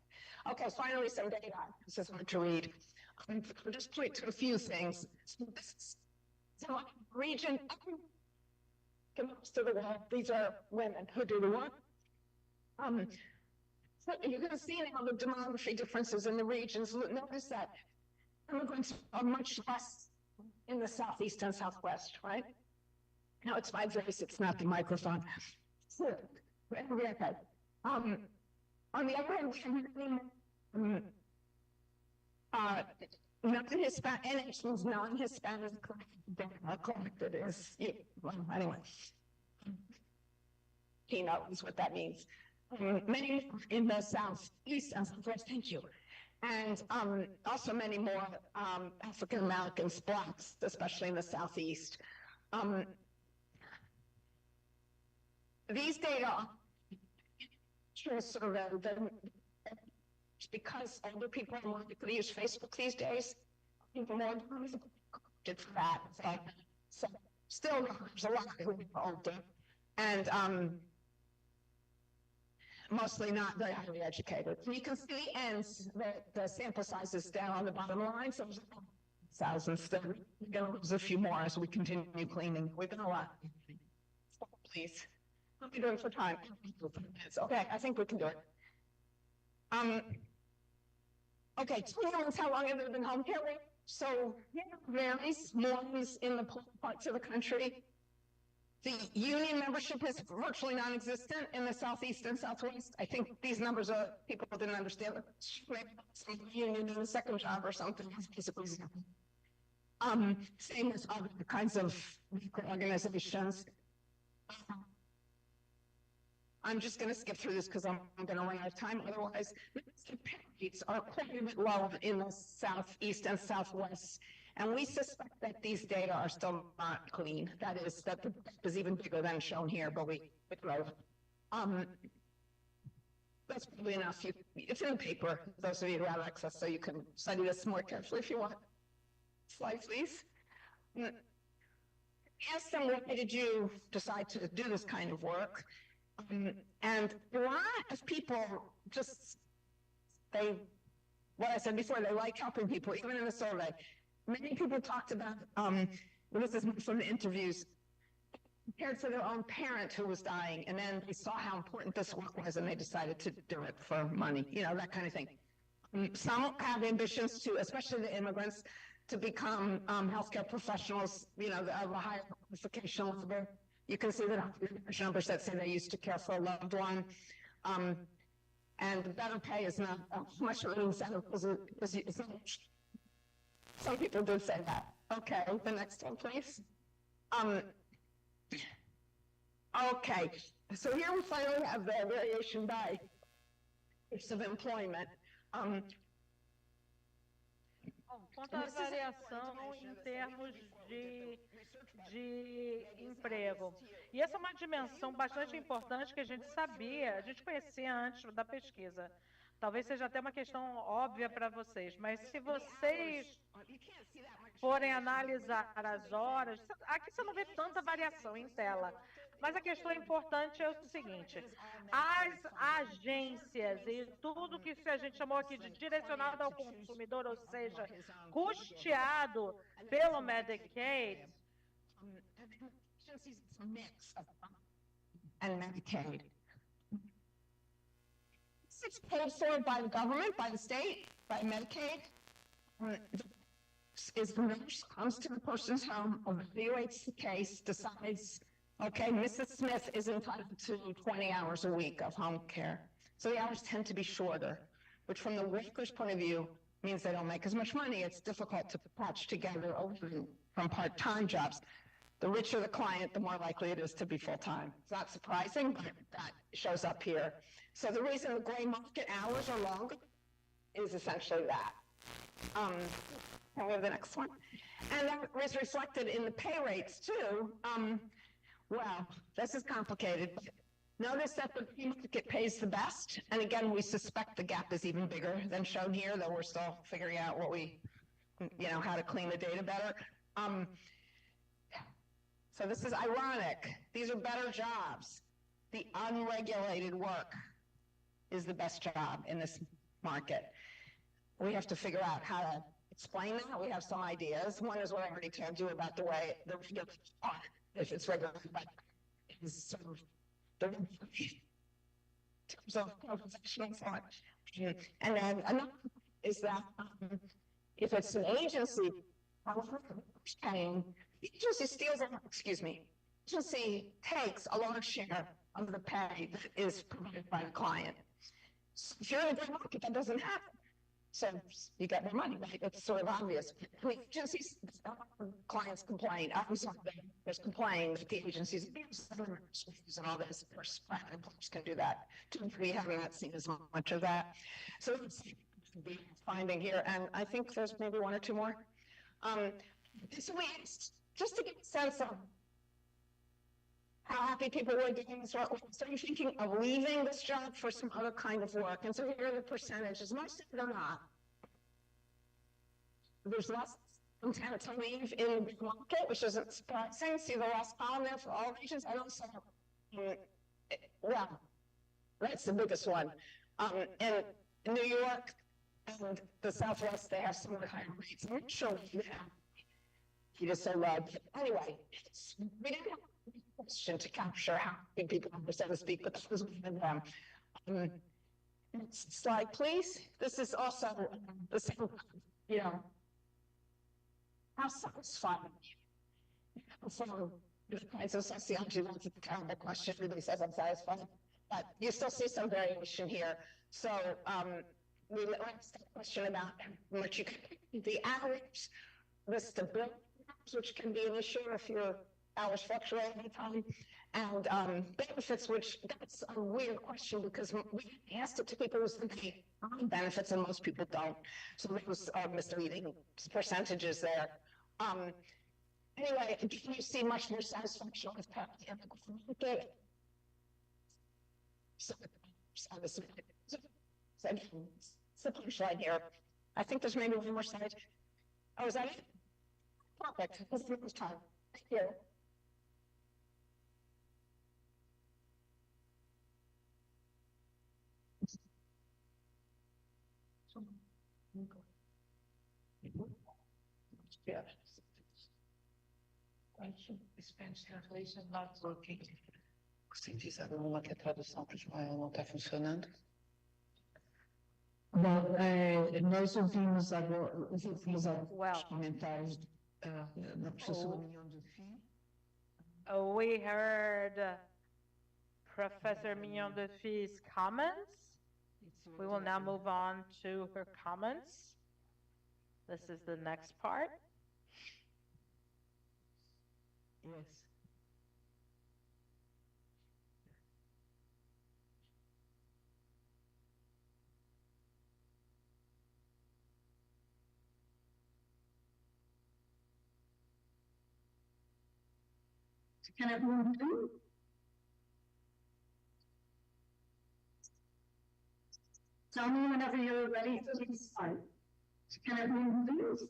Okay, finally, some data. This is hard to read. I'll just point to a few things. So this is region, most of the world, these are women who do the work. So you're going to see now the demography differences in the regions. Notice that immigrants are much less in the Southeast and Southwest, right? No, it's my voice, it's not the microphone. So, okay. On the other hand, non-Hispanic, NH's non-Hispanic collected is, well, anyway, he knows what that means. Many in the Southeast and Southwest, thank you. And also many more African Americans, Blacks, especially in the Southeast. These data survey because older people are more likely to use Facebook these days. People more did for that. So still, there's a lot who are older, and mostly not very highly educated. And you can see the ends, the sample size is down on the bottom line, so there's thousands. We're going to lose a few more as we continue cleaning. We've done a lot. Please. What are we doing for time? Okay, I think we can do it. Okay, 2 months, how long have they been home care? So, varies. More is in the poor parts of the country. The union membership is virtually non-existent in the Southeast and Southwest. I think these numbers are, people didn't understand it. Some union in a second job or something. Basically, same as other kinds of organizations. I'm just going to skip through this because I'm going to run out of time. Otherwise, the rates are quite a bit lower in the Southeast and Southwest. And we suspect that these data are still not clean. That is, that the gap is even bigger than shown here, but we know. That's probably enough. It's in the paper, those of you who have access, so you can study this more carefully if you want. Slide, please. Ask them, why did you decide to do this kind of work? And a lot of people what I said before, they like helping people, even in the survey. Many people talked about, this is from the interviews, cared for their own parent who was dying, and then they saw how important this work was, and they decided to do it for money, that kind of thing. Some have ambitions to, especially the immigrants, to become healthcare professionals, of a higher qualification level. You can see that numbers that say they used to care for a loved one. And the better pay is not much of an incentive because some people do say that. Okay, the next one, please. Okay, so here we finally have the variation by types of employment. Quanto à variação em termos de emprego. E essa é uma dimensão bastante importante que a gente sabia, a gente conhecia antes da pesquisa. Talvez seja até uma questão óbvia para vocês, mas se vocês forem analisar as horas, aqui você não vê tanta variação em tela. Mas a questão importante é o seguinte, as agências e tudo que a gente chamou aqui de direcionado ao consumidor, ou seja, custeado pelo Medicaid, and Medicaid. It's paid for by the government, by the state, by Medicaid. Is the nurse comes to the person's home, evaluates the case, decides, okay, Mrs. Smith is entitled to 20 hours a week of home care. So the hours tend to be shorter, which from the worker's point of view means they don't make as much money. It's difficult to patch together a living from part-time jobs. The richer the client, the more likely it is to be full-time. It's not surprising, but that shows up here. So the reason the gray market hours are longer is essentially that. Can we have the next one? And that was reflected in the pay rates too. Well, this is complicated. Notice that the market pays the best, and again, we suspect the gap is even bigger than shown here, though we're still figuring out what how to clean the data better. So this is ironic. These are better jobs. The unregulated work is the best job in this market. We have to figure out how to explain that. We have some ideas. One is what I already told you about the way the if it's regulated by is sort of the terms of professional thought. And then another is that if it's an agency paying, the agency steals, agency takes a large share of the pay that is provided by the client. So if you're in a good market, that doesn't happen. So you get more money, right? It's sort of obvious. Agencies, clients complain. I'm sorry, there's complaint that the agencies and all this. Of course, private employers can do that. We have not seen as much of that. So it's the finding here, and I think there's maybe one or two more. So we asked, just to get a sense of how happy people were doing this work. So you're thinking of leaving this job for some other kind of work. And so here are the percentages. Most of them are not. There's less intent to leave in the big market, which isn't surprising. See the last column there for all regions? I don't say, well, that's the biggest one. In New York and the Southwest, they have some of the higher rates. I'm not sure you just so low. Anyway, we didn't have question to capture how many people understand to speak, but this was one of them. Next slide, please. This is also the same, how satisfied. So, the kinds of sociology, that's a terrible question. Everybody says I'm satisfied, but you still see some variation here. So, we asked a question about how much you can, the average, the stability, which can be an issue if your hours fluctuate all the time, and benefits, which that's a weird question because we asked it to people who simply earn benefits and most people don't. So there was misleading percentages there. Anyway, you see much more satisfaction with market. So simple slide here. I think there's maybe one more slide. Oh, is that it? Perfect. This is the time. Thank you. Spanish translation not working. Você diz alguma que a tradução para o espanhol não está funcionando? Bom, nós ouvimos agora os comentários da professora Mignon de Fie. We heard Professor Mignon de Fie's comments. We will now move on to her comments. This is the next part. Yes. Can everyone do? Tell me whenever you're ready to start. Can everyone do?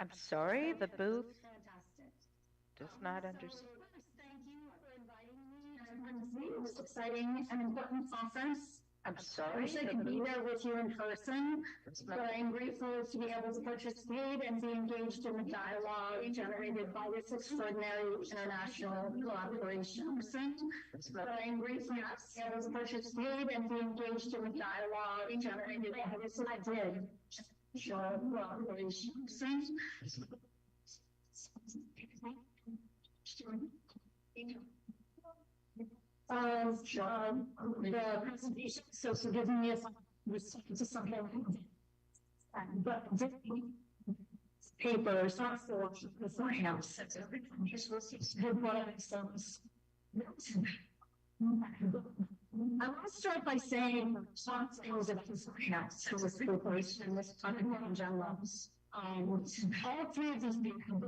I'm sorry, the booth does not understand. Thank you for inviting me and this exciting and important conference. I'm I sorry. wish I could be there with you in person, but I'm grateful to be able to participate and be engaged in the dialogue generated by this extraordinary international collaboration. But I'm grateful to be able to participate and be engaged in the dialogue generated by this collaboration. The presentation, so forgive me if I respond to something, but paper is not for beforehand. I want to start by saying some things about this house, because it's corporation, this fundamental general. All three of these people,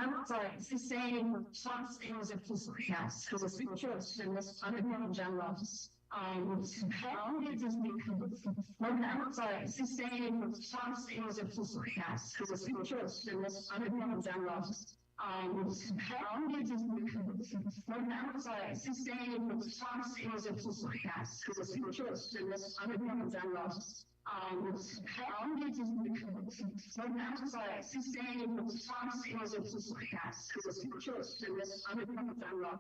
I'm sorry, it's saying some things of this house, because it's corporation, this fundamental general. All three of these people, I'm sorry, it's saying some things of this house, because it's corporation, this fundamental general. I'm sorry, sustained response is a full house, because it's interest in this underground general. I'm sorry, sustained response is a full house, because it's interest in this underground general.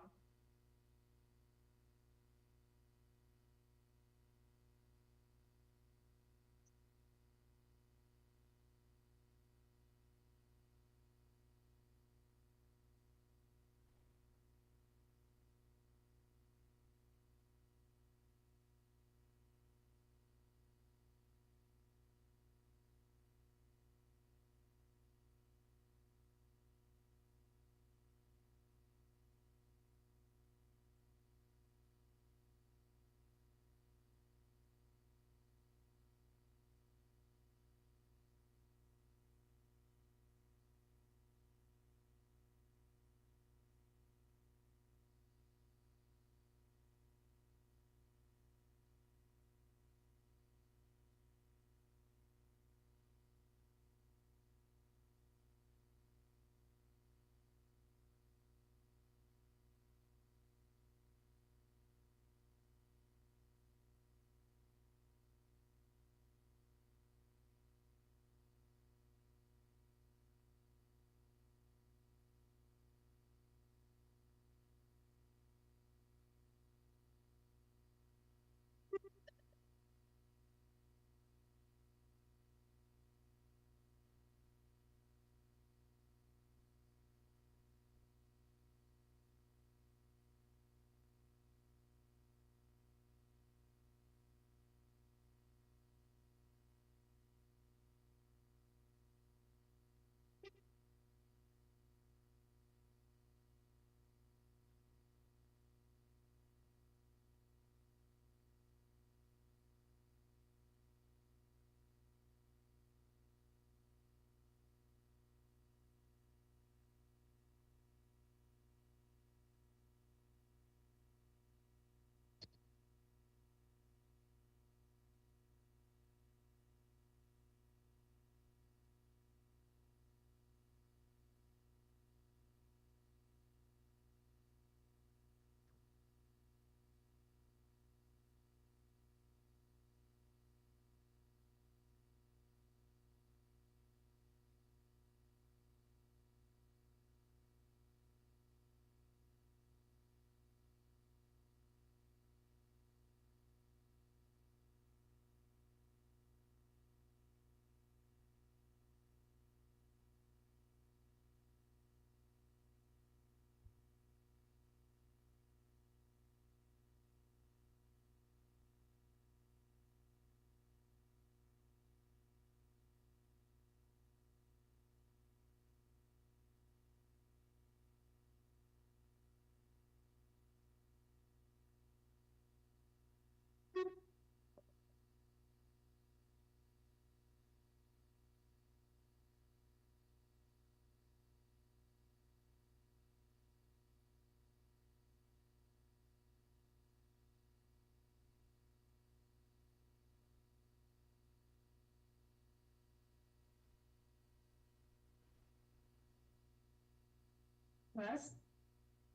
Yes.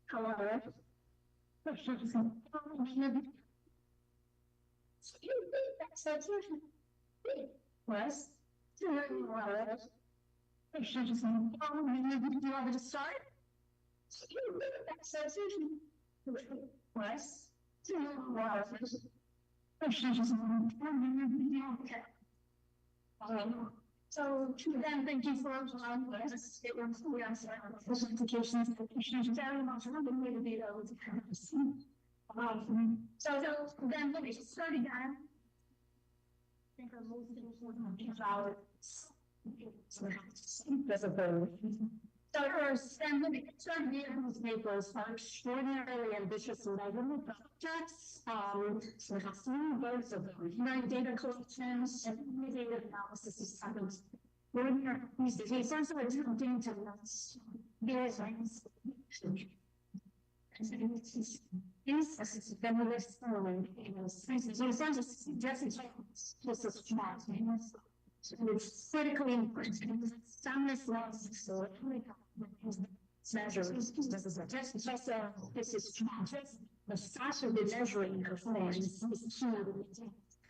Hello. Wes? Do you want me to start? Wes? Do you want me So then, thank you for allowing us. It was specifications, very much wanted me to be able to kind of see. So then let me start again. I think our most important hours. That's a better. The concern vehicles papers are extraordinarily ambitious and measurable projects. So some both of them, data collections and data analysis is happening. These papers are attempting to these it's critically important. Soundness laws measures. This is the size of the measuring performance is key.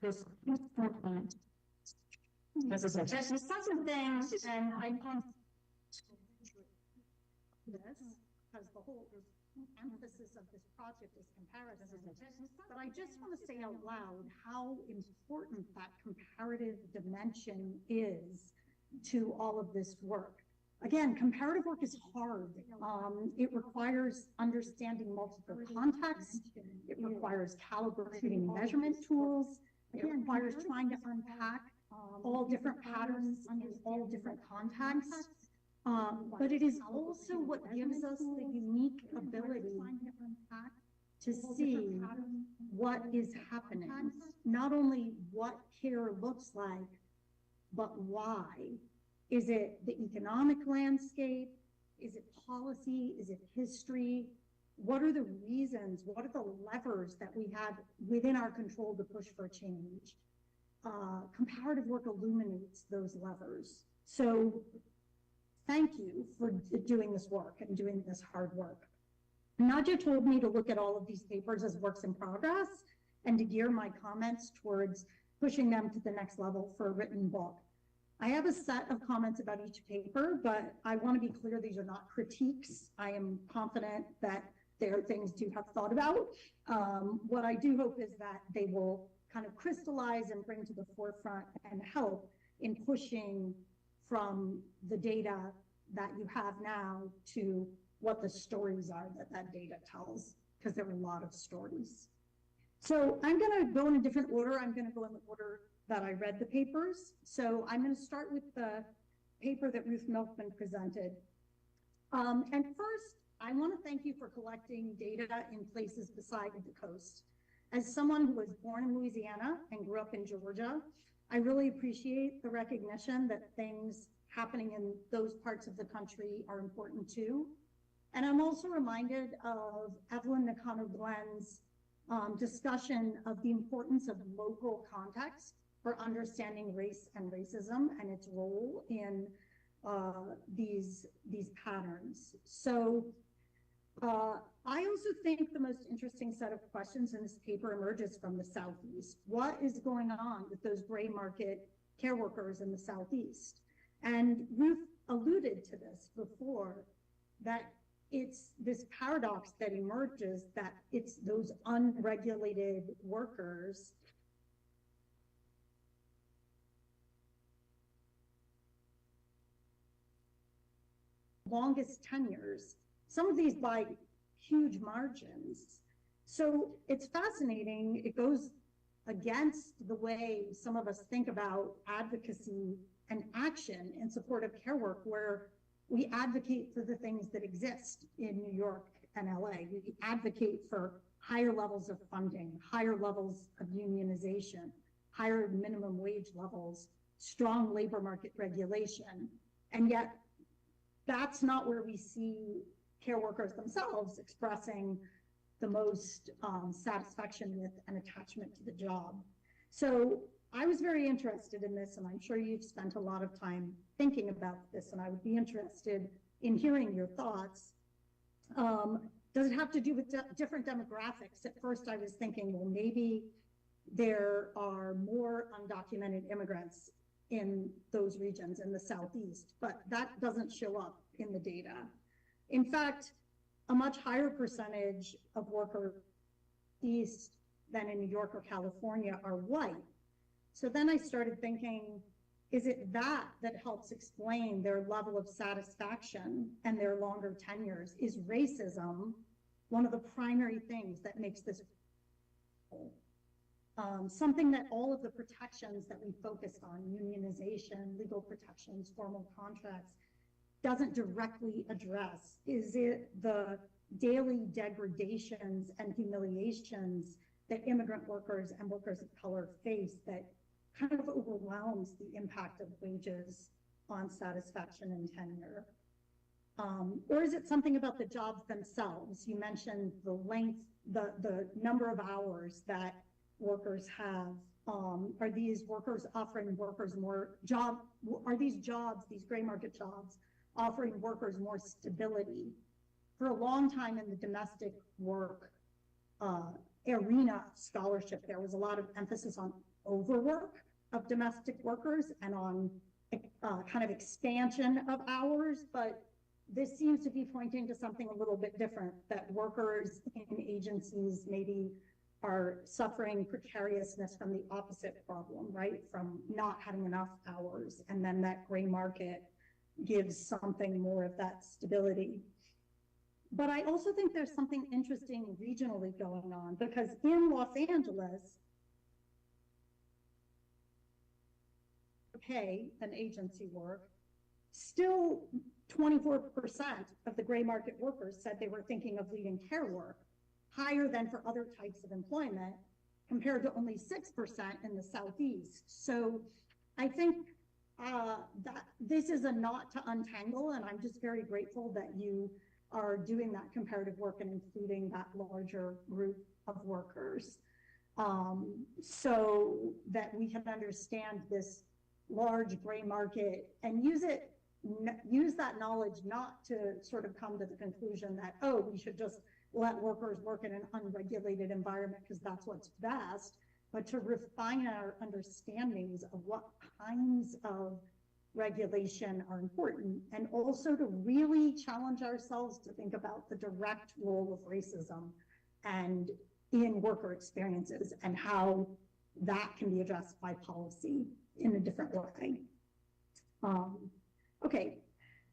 This important. This is just some things, and I can't. This, because the whole emphasis of this project is comparison. But I just want to say out loud how important that comparative dimension is to all of this work. Again, comparative work is hard. It requires understanding multiple contexts. It requires calibrating measurement tools. It requires trying to unpack all different patterns in all different contexts. But it is also what gives us the unique ability to see what is happening. Not only what care looks like, but why. Is it the economic landscape? Is it policy? Is it history? What are the reasons? What are the levers that we have within our control to push for change? Comparative work illuminates those levers. So thank you for doing this work and doing this hard work. Nadya told me to look at all of these papers as works in progress and to gear my comments towards pushing them to the next level for a written book. I have a set of comments about each paper, but I want to be clear, these are not critiques. I am confident that they are things to have thought about. What I do hope is that they will kind of crystallize and bring to the forefront and help in pushing from the data that you have now to what the stories are that that data tells, because there are a lot of stories. So I'm going to go in a different order. I'm going to go in the order that I read the papers. So I'm going to start with the paper that Ruth Milkman presented. And first, I want to thank you for collecting data in places beside the coast. As someone who was born in Louisiana and grew up in Georgia, I really appreciate the recognition that things happening in those parts of the country are important too. And I'm also reminded of Evelyn Nakano-Glenn's discussion of the importance of local context for understanding race and racism and its role in these patterns. So I also think the most interesting set of questions in this paper emerges from the Southeast. What is going on with those gray market care workers in the Southeast? And Ruth alluded to this before, that it's this paradox that emerges, that it's those unregulated workers longest tenures, some of these by huge margins. So it's fascinating. It goes against the way some of us think about advocacy and action in support of care work, where we advocate for the things that exist in New York and LA. We advocate for higher levels of funding, higher levels of unionization, higher minimum wage levels, strong labor market regulation. And yet that's not where we see care workers themselves expressing the most satisfaction with and attachment to the job. So I was very interested in this, and I'm sure you've spent a lot of time thinking about this, and I would be interested in hearing your thoughts. Does it have to do with different demographics? At first I was thinking, well, maybe there are more undocumented immigrants in those regions in the Southeast, but that doesn't show up in the data. In fact, a much higher percentage of workers east than in New York or California are white. So then I started thinking, is it that helps explain their level of satisfaction and their longer tenures? Is racism one of the primary things that makes this something that all of the protections that we focused on, unionization, legal protections, formal contracts, doesn't directly address. Is it the daily degradations and humiliations that immigrant workers and workers of color face that kind of overwhelms the impact of wages on satisfaction and tenure? Or is it something about the jobs themselves? You mentioned the length, the number of hours that workers have. Are these workers offering workers more job? Are these jobs, these gray market jobs, offering workers more stability? For a long time in the domestic work arena of scholarship, there was a lot of emphasis on overwork of domestic workers and on kind of expansion of hours, but this seems to be pointing to something a little bit different, that workers in agencies maybe are suffering precariousness from the opposite problem, right? From not having enough hours, and then that gray market gives something more of that stability. But I also think there's something interesting regionally going on, because in Los Angeles, pay and agency work, still 24% of the gray market workers said they were thinking of leaving care work, higher than for other types of employment, compared to only 6% in the Southeast. So I think that this is a knot to untangle, and I'm just very grateful that you are doing that comparative work and including that larger group of workers, so that we can understand this large gray market and use that knowledge not to sort of come to the conclusion that, oh, we should just let workers work in an unregulated environment because that's what's best, but to refine our understandings of what kinds of regulation are important, and also to really challenge ourselves to think about the direct role of racism and in worker experiences and how that can be addressed by policy in a different way. Okay,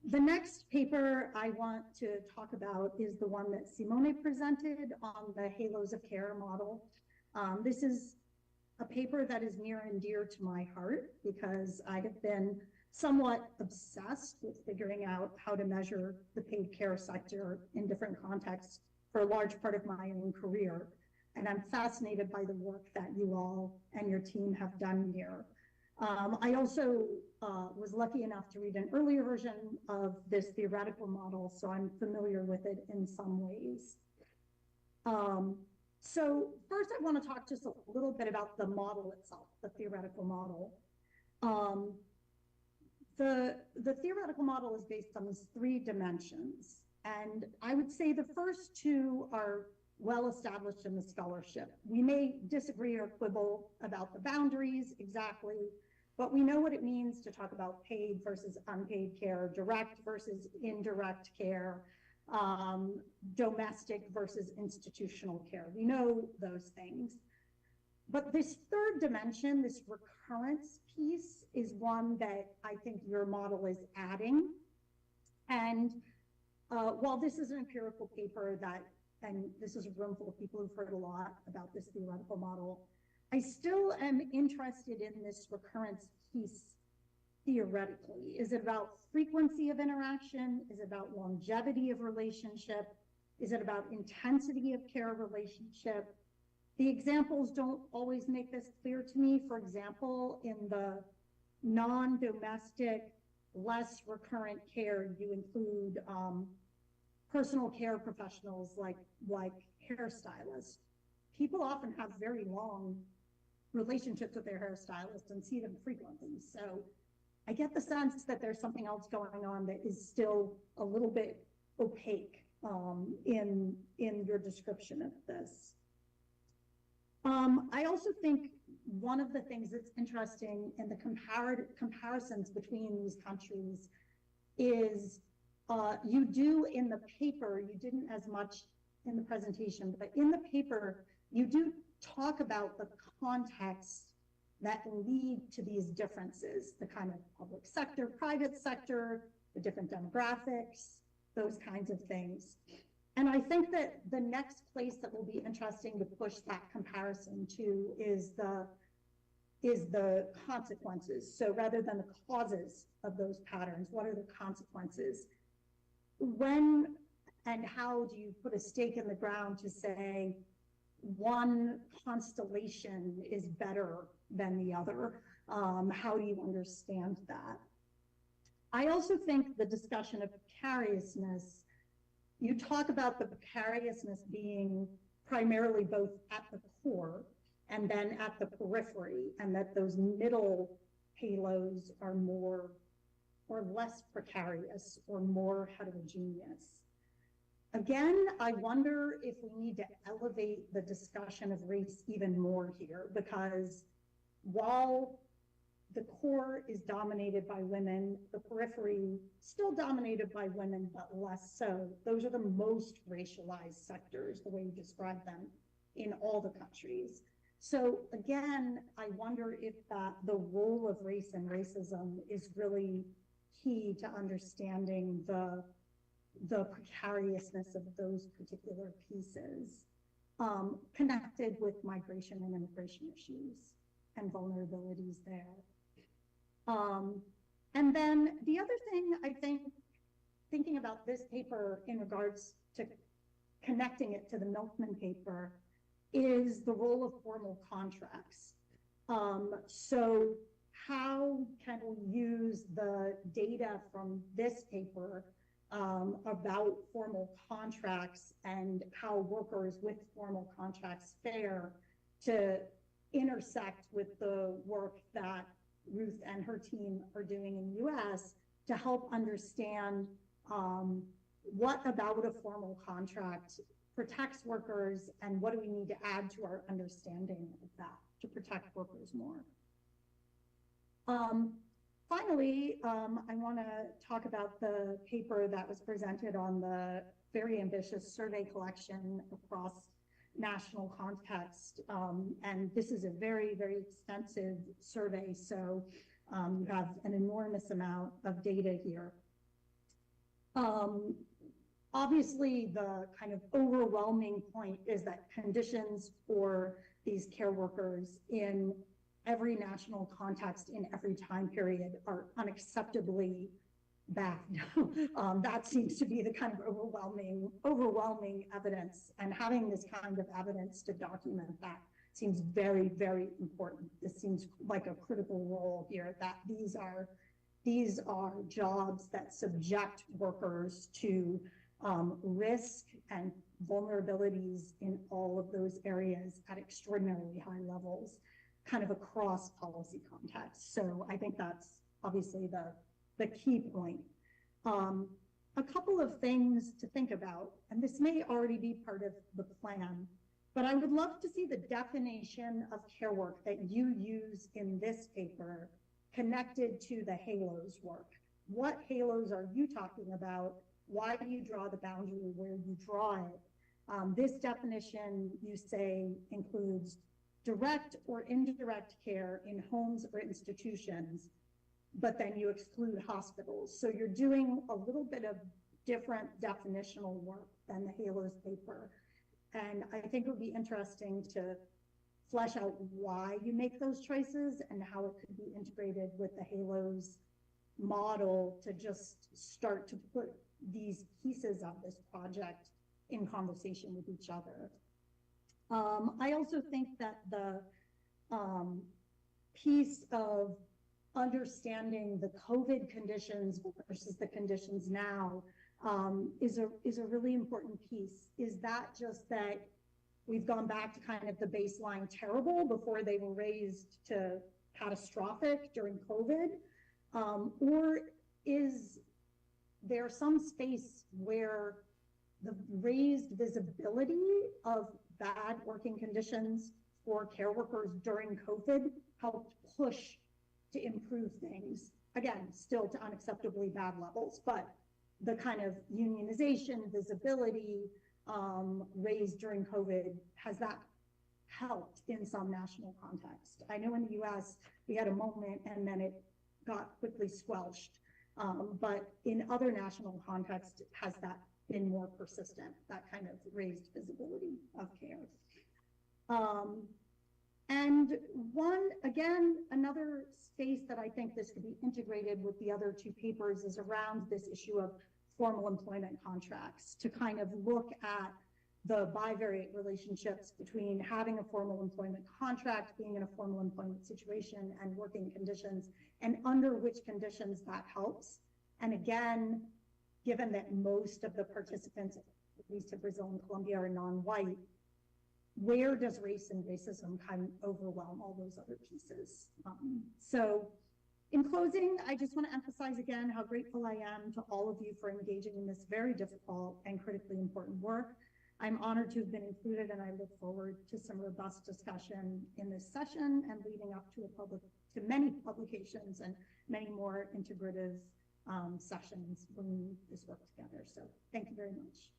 the next paper I want to talk about is the one that Simone presented on the Halos of Care model. This is a paper that is near and dear to my heart because I have been somewhat obsessed with figuring out how to measure the paid care sector in different contexts for a large part of my own career. And I'm fascinated by the work that you all and your team have done here. I also was lucky enough to read an earlier version of this theoretical model, so I'm familiar with it in some ways. So first I want to talk just a little bit about the model itself, the theoretical model. The theoretical model is based on these 3 dimensions. And I would say the first 2 are well established in the scholarship. We may disagree or quibble about the boundaries exactly, but we know what it means to talk about paid versus unpaid care, direct versus indirect care, domestic versus institutional care. We know those things. But this 3rd dimension, this recurrence piece, is one that I think your model is adding. And while this is an empirical paper and this is a room full of people who've heard a lot about this theoretical model, I still am interested in this recurrence piece theoretically. Is it about frequency of interaction? Is it about longevity of relationship? Is it about intensity of care relationship? The examples don't always make this clear to me. For example, in the non-domestic, less recurrent care, you include personal care professionals like hairstylists. People often have very long relationships with their hairstylist and see them frequently. So I get the sense that there's something else going on that is still a little bit opaque in your description of this. I also think one of the things that's interesting in the comparisons between these countries is you do in the paper, you didn't as much in the presentation, but in the paper, you do talk about the context that lead to these differences, the kind of public sector, private sector, the different demographics, those kinds of things. And I think that the next place that will be interesting to push that comparison to is is the consequences. So rather than the causes of those patterns, what are the consequences? When and how do you put a stake in the ground to say one constellation is better than the other? How do you understand that? I also think the discussion of precariousness, you talk about the precariousness being primarily both at the core and then at the periphery, and that those middle halos are more or less precarious or more heterogeneous. Again, I wonder if we need to elevate the discussion of race even more here, because while the core is dominated by women, the periphery still dominated by women, but less so. Those are the most racialized sectors, the way you describe them, in all the countries. So again, I wonder if the role of race and racism is really key to understanding the precariousness of those particular pieces, connected with migration and immigration issues and vulnerabilities there. And then the other thing, I think, thinking about this paper in regards to connecting it to the Milkman paper, is the role of formal contracts. So how can we use the data from this paper about formal contracts and how workers with formal contracts fare to intersect with the work that Ruth and her team are doing in the US to help understand what about a formal contract protects workers, and what do we need to add to our understanding of that to protect workers more. Finally, I want to talk about the paper that was presented on the very ambitious survey collection across national context. And this is a very, very extensive survey, so you have an enormous amount of data here. Obviously, the kind of overwhelming point is that conditions for these care workers in every national context in every time period are unacceptably bad. That seems to be the kind of overwhelming evidence, and having this kind of evidence to document that seems very, very important. This seems like a critical role here, that these are jobs that subject workers to risk and vulnerabilities in all of those areas at extraordinarily high levels, kind of across policy contexts. So I think that's obviously the key point. A couple of things to think about, and this may already be part of the plan, but I would love to see the definition of care work that you use in this paper connected to the halos work. What halos are you talking about? Why do you draw the boundary where you draw it? This definition, you say, includes direct or indirect care in homes or institutions, but then you exclude hospitals. So you're doing a little bit of different definitional work than the halos paper. And I think it would be interesting to flesh out why you make those choices and how it could be integrated with the halos model to just start to put these pieces of this project in conversation with each other. I also think that the piece of understanding the COVID conditions versus the conditions now is a really important piece. Is that just that we've gone back to kind of the baseline terrible before they were raised to catastrophic during COVID? Or is there some space where the raised visibility of bad working conditions for care workers during COVID helped push to improve things? Again, still to unacceptably bad levels, but the kind of unionization, visibility raised during COVID, has that helped in some national context? I know in the US, we had a moment and then it got quickly squelched. But in other national contexts, has that been more persistent, that kind of raised visibility of care? And another space that I think this could be integrated with the other two papers is around this issue of formal employment contracts, to kind of look at the bivariate relationships between having a formal employment contract, being in a formal employment situation, and working conditions, and under which conditions that helps. And again, given that most of the participants, at least in Brazil and Colombia, are non-white, where does race and racism kind of overwhelm all those other pieces? So in closing, I just want to emphasize again how grateful I am to all of you for engaging in this very difficult and critically important work. I'm honored to have been included, and I look forward to some robust discussion in this session and leading up to many publications and many more integrative sessions bringing this work together. So thank you very much.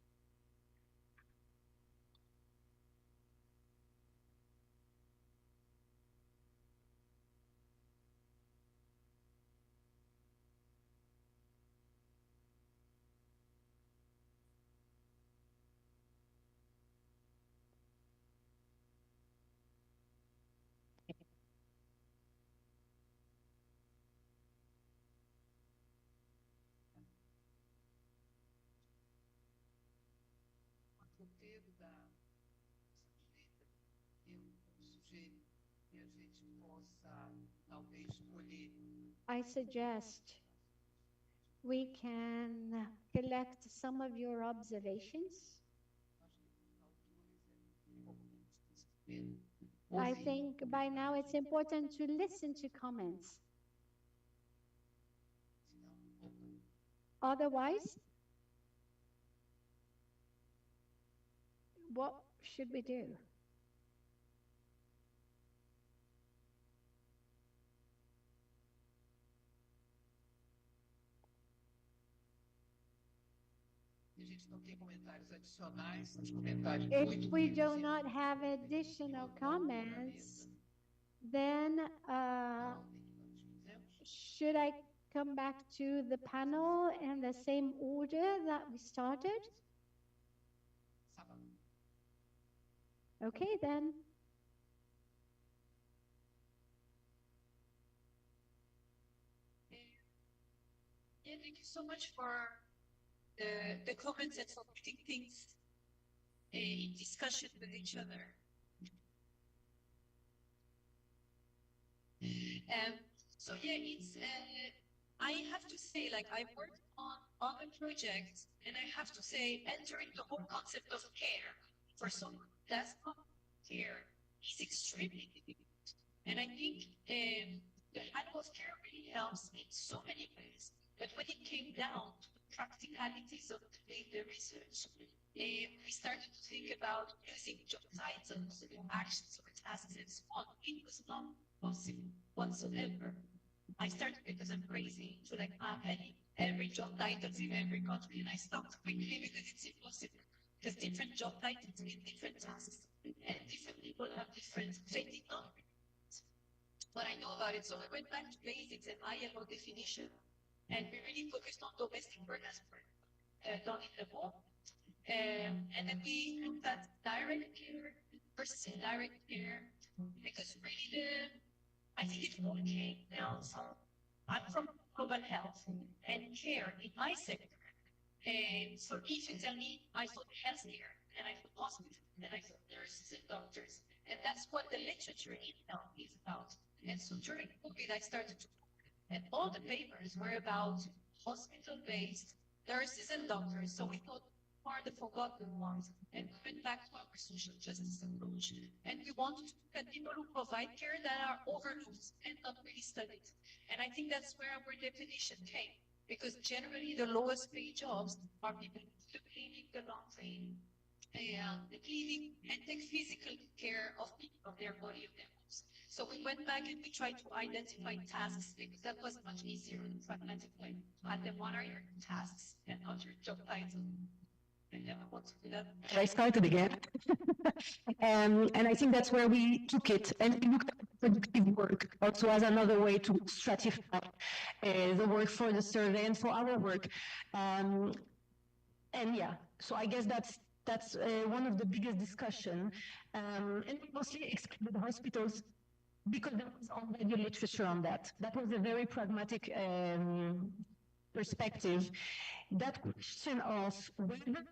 I suggest we can collect some of your observations. I think by now it's important to listen to comments. Otherwise, what should we do? If we do not have additional comments, then should I come back to the panel in the same order that we started? Okay, then. Yeah, thank you so much for the comments and for putting things in discussion with each other. So yeah, it's I have to say, like, I worked on a project, and I have to say, entering the whole concept of care for someone that's not care is extremely difficult. And I think the handle of care really helps in so many ways. But when it came down to the practicalities of the research, we started to think about using job titles, actions, or tasks, and so on. It was not possible whatsoever. I started because I'm crazy to like have every job titles in every country, and I stopped quickly because it's impossible. Because different job titles mean different tasks, and different people have different training on. What I know about it, so I went back to basics and ILO definition, and we really focused on domestic work as done in the law. And then we looked at direct care versus indirect care, because really I think it all came down from, I'm from global health and care in my sector. And so if you tell me, I thought healthcare, and I thought hospital, and I thought nurses and doctors, and that's what the literature in health is about. And so during COVID, I started to, and all the papers were about hospital-based nurses and doctors. So we thought, who are the forgotten ones? And we went back to our social justice approach. And we wanted to look at people who provide care that are overlooked and not really studied. And I think that's where our definition came, because generally the lowest paid jobs are people who do the cleaning, the laundry, and the cleaning, and take physical care of people, of their body, of their homes. So we went back and we tried to identify tasks, because that was much easier in a pragmatic way. And then what are your tasks and not your job title? I started again. And I think that's where we took it, and we looked at productive work also as another way to stratify the work for the survey and for our work. And yeah, so I guess that's That's one of the biggest discussion, and we mostly excluded hospitals because there was already literature on that. That was a very pragmatic perspective. That question of whether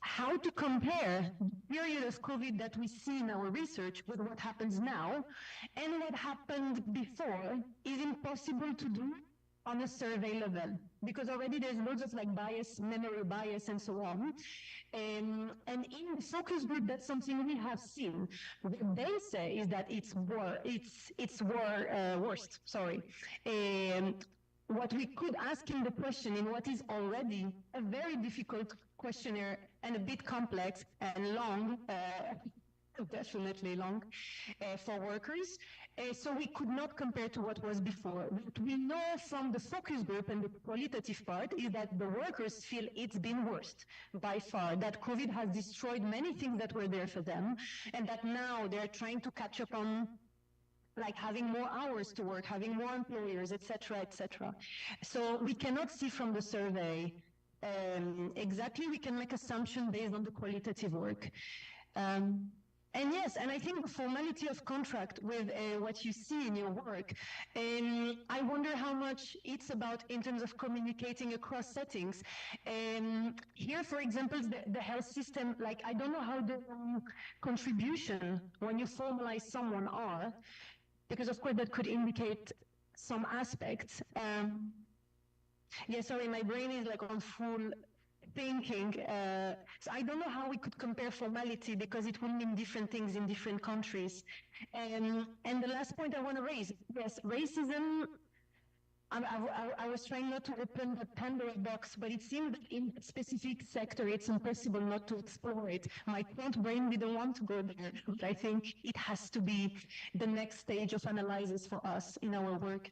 how to compare the period of COVID that we see in our research with what happens now and what happened before is impossible to do on a survey level, because already there's loads of like bias, memory bias, and so on. And in the focus group, that's something we have seen. What they say is that it's worst. Sorry. What we could ask in the question in what is already a very difficult questionnaire and a bit complex and long, definitely long, for workers. So we could not compare to what was before. What we know from the focus group and the qualitative part is that the workers feel it's been worst by far, that COVID has destroyed many things that were there for them, and that now they're trying to catch up on like having more hours to work, having more employers, etc., etc. So we cannot see from the survey exactly. We can make assumptions based on the qualitative work. And yes, and I think the formality of contract with what you see in your work, I wonder how much it's about in terms of communicating across settings. Here, for example, the health system, like I don't know how the contribution when you formalize someone are, because of course that could indicate some aspects. Yeah, sorry, my brain is like on full thinking. So I don't know how we could compare formality because it will mean different things in different countries. And the last point I want to raise, yes, racism. I was trying not to open the Pandora box, but it seemed that in a specific sector, it's impossible not to explore it. My quant brain didn't want to go there, but I think it has to be the next stage of analysis for us in our work.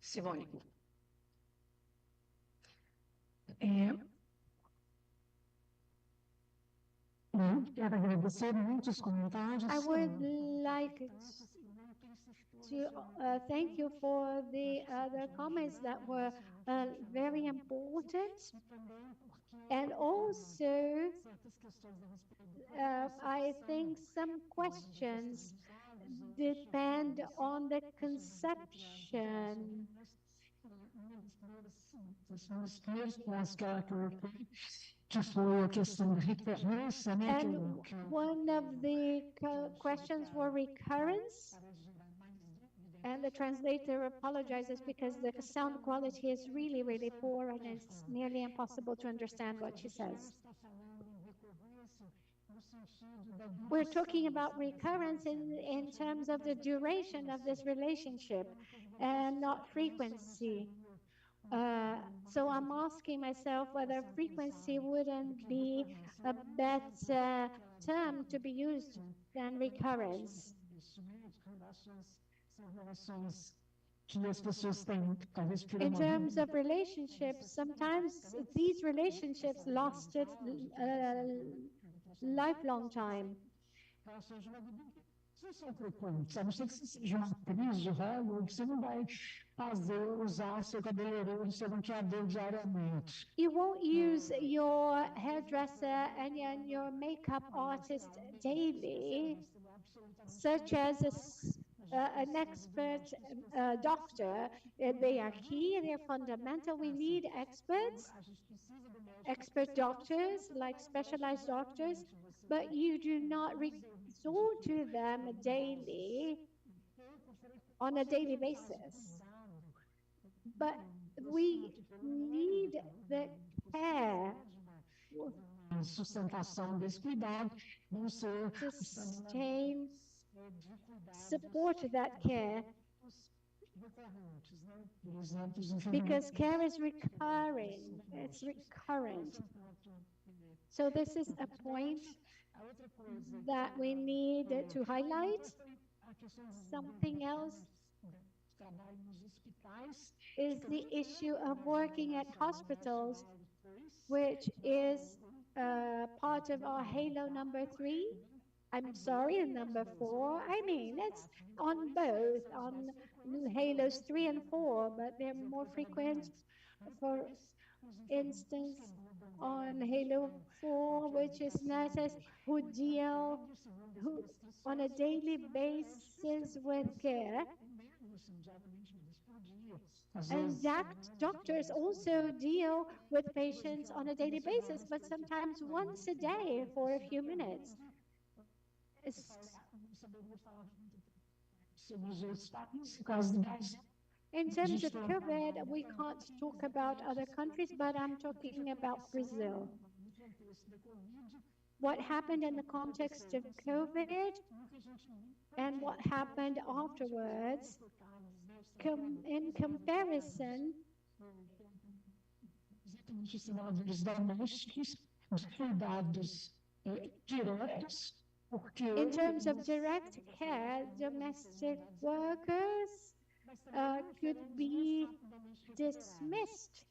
Simone. I would like to thank you for the other comments that were very important. And also, I think some questions depend on the conception. And one of the questions were recurrence. And the translator apologizes because the sound quality is really, really poor and it's nearly impossible to understand what she says. We're talking about recurrence in terms of the duration of this relationship and not frequency. So I'm asking myself whether frequency wouldn't be a better term to be used than recurrence. In terms of relationships, sometimes these relationships lasted a lifelong time. You won't use your hairdresser and your makeup artist daily, such as an expert doctor. They are key, they're fundamental. We need experts, expert doctors, like specialized doctors, but you do not resort to them daily, on a daily basis. But we need the care to sustain, support that care, because care is recurring, it's recurrent. So this is a point that we need to highlight. Something else is the issue of working at hospitals, which is part of our Halo number 3. I'm sorry, and number 4. I mean, it's on both, on Halos 3 and 4, but they're more frequent for instance on Halo 4, which is nurses who deal on a daily basis with care. And doctors also deal with patients on a daily basis, but sometimes once a day for a few minutes. In terms of COVID, we can't talk about other countries, but I'm talking about Brazil. What happened in the context of COVID and what happened afterwards, in comparison, in terms of direct care, domestic workers could be dismissed.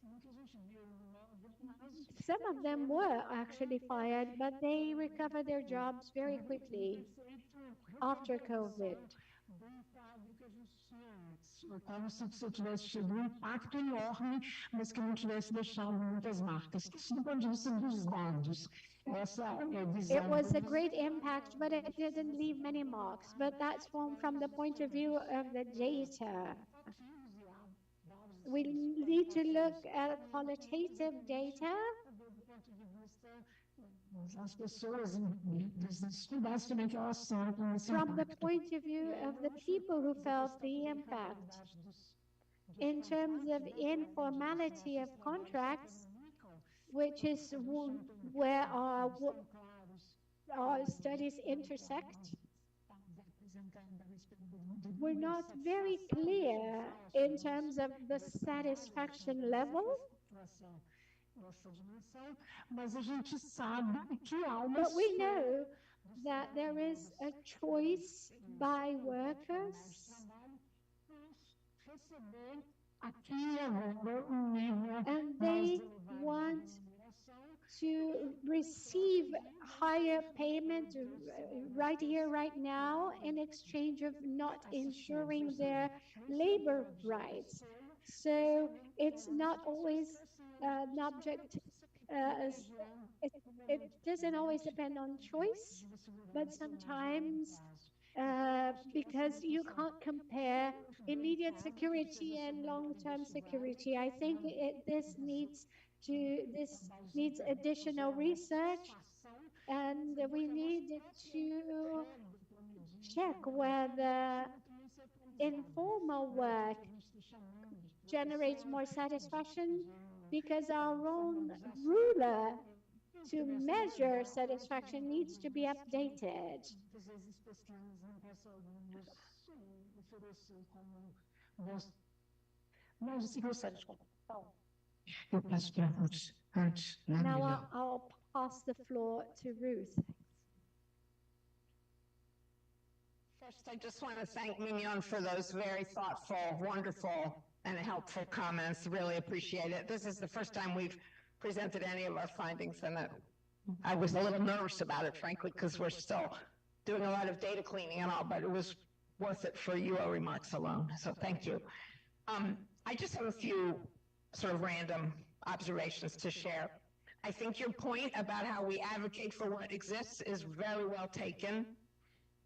Some of them were actually fired, but they recovered their jobs very quickly after COVID. Como se tivesse tido impacto enorme, mas que não tivesse deixado muitas marcas. Isso do ponto de vista dos dados. It was a great impact, but it didn't leave many marks. But that's from the point of view of the data. We need to look at qualitative data. From the point of view of the people who felt the impact. In terms of informality of contracts, which is where our studies intersect, we're not very clear in terms of the satisfaction level. But we know that there is a choice by workers, and they want to receive higher payment right here, right now, in exchange of not ensuring their labor rights. So it's not always an object, it doesn't always depend on choice, but sometimes because you can't compare immediate security and long-term security. I think this needs additional research, and we need to check whether informal work generates more satisfaction, because our own ruler to measure satisfaction needs to be updated. Now I'll pass the floor to Ruth. First, I just want to thank Mignon for those very thoughtful, wonderful, and helpful comments. Really appreciate it. This is the first time we've presented any of our findings, and I was a little nervous about it, frankly, because we're still doing a lot of data cleaning and all, but it was worth it for your remarks alone. So thank you. I just have a few sort of random observations to share. I think your point about how we advocate for what exists is very well taken.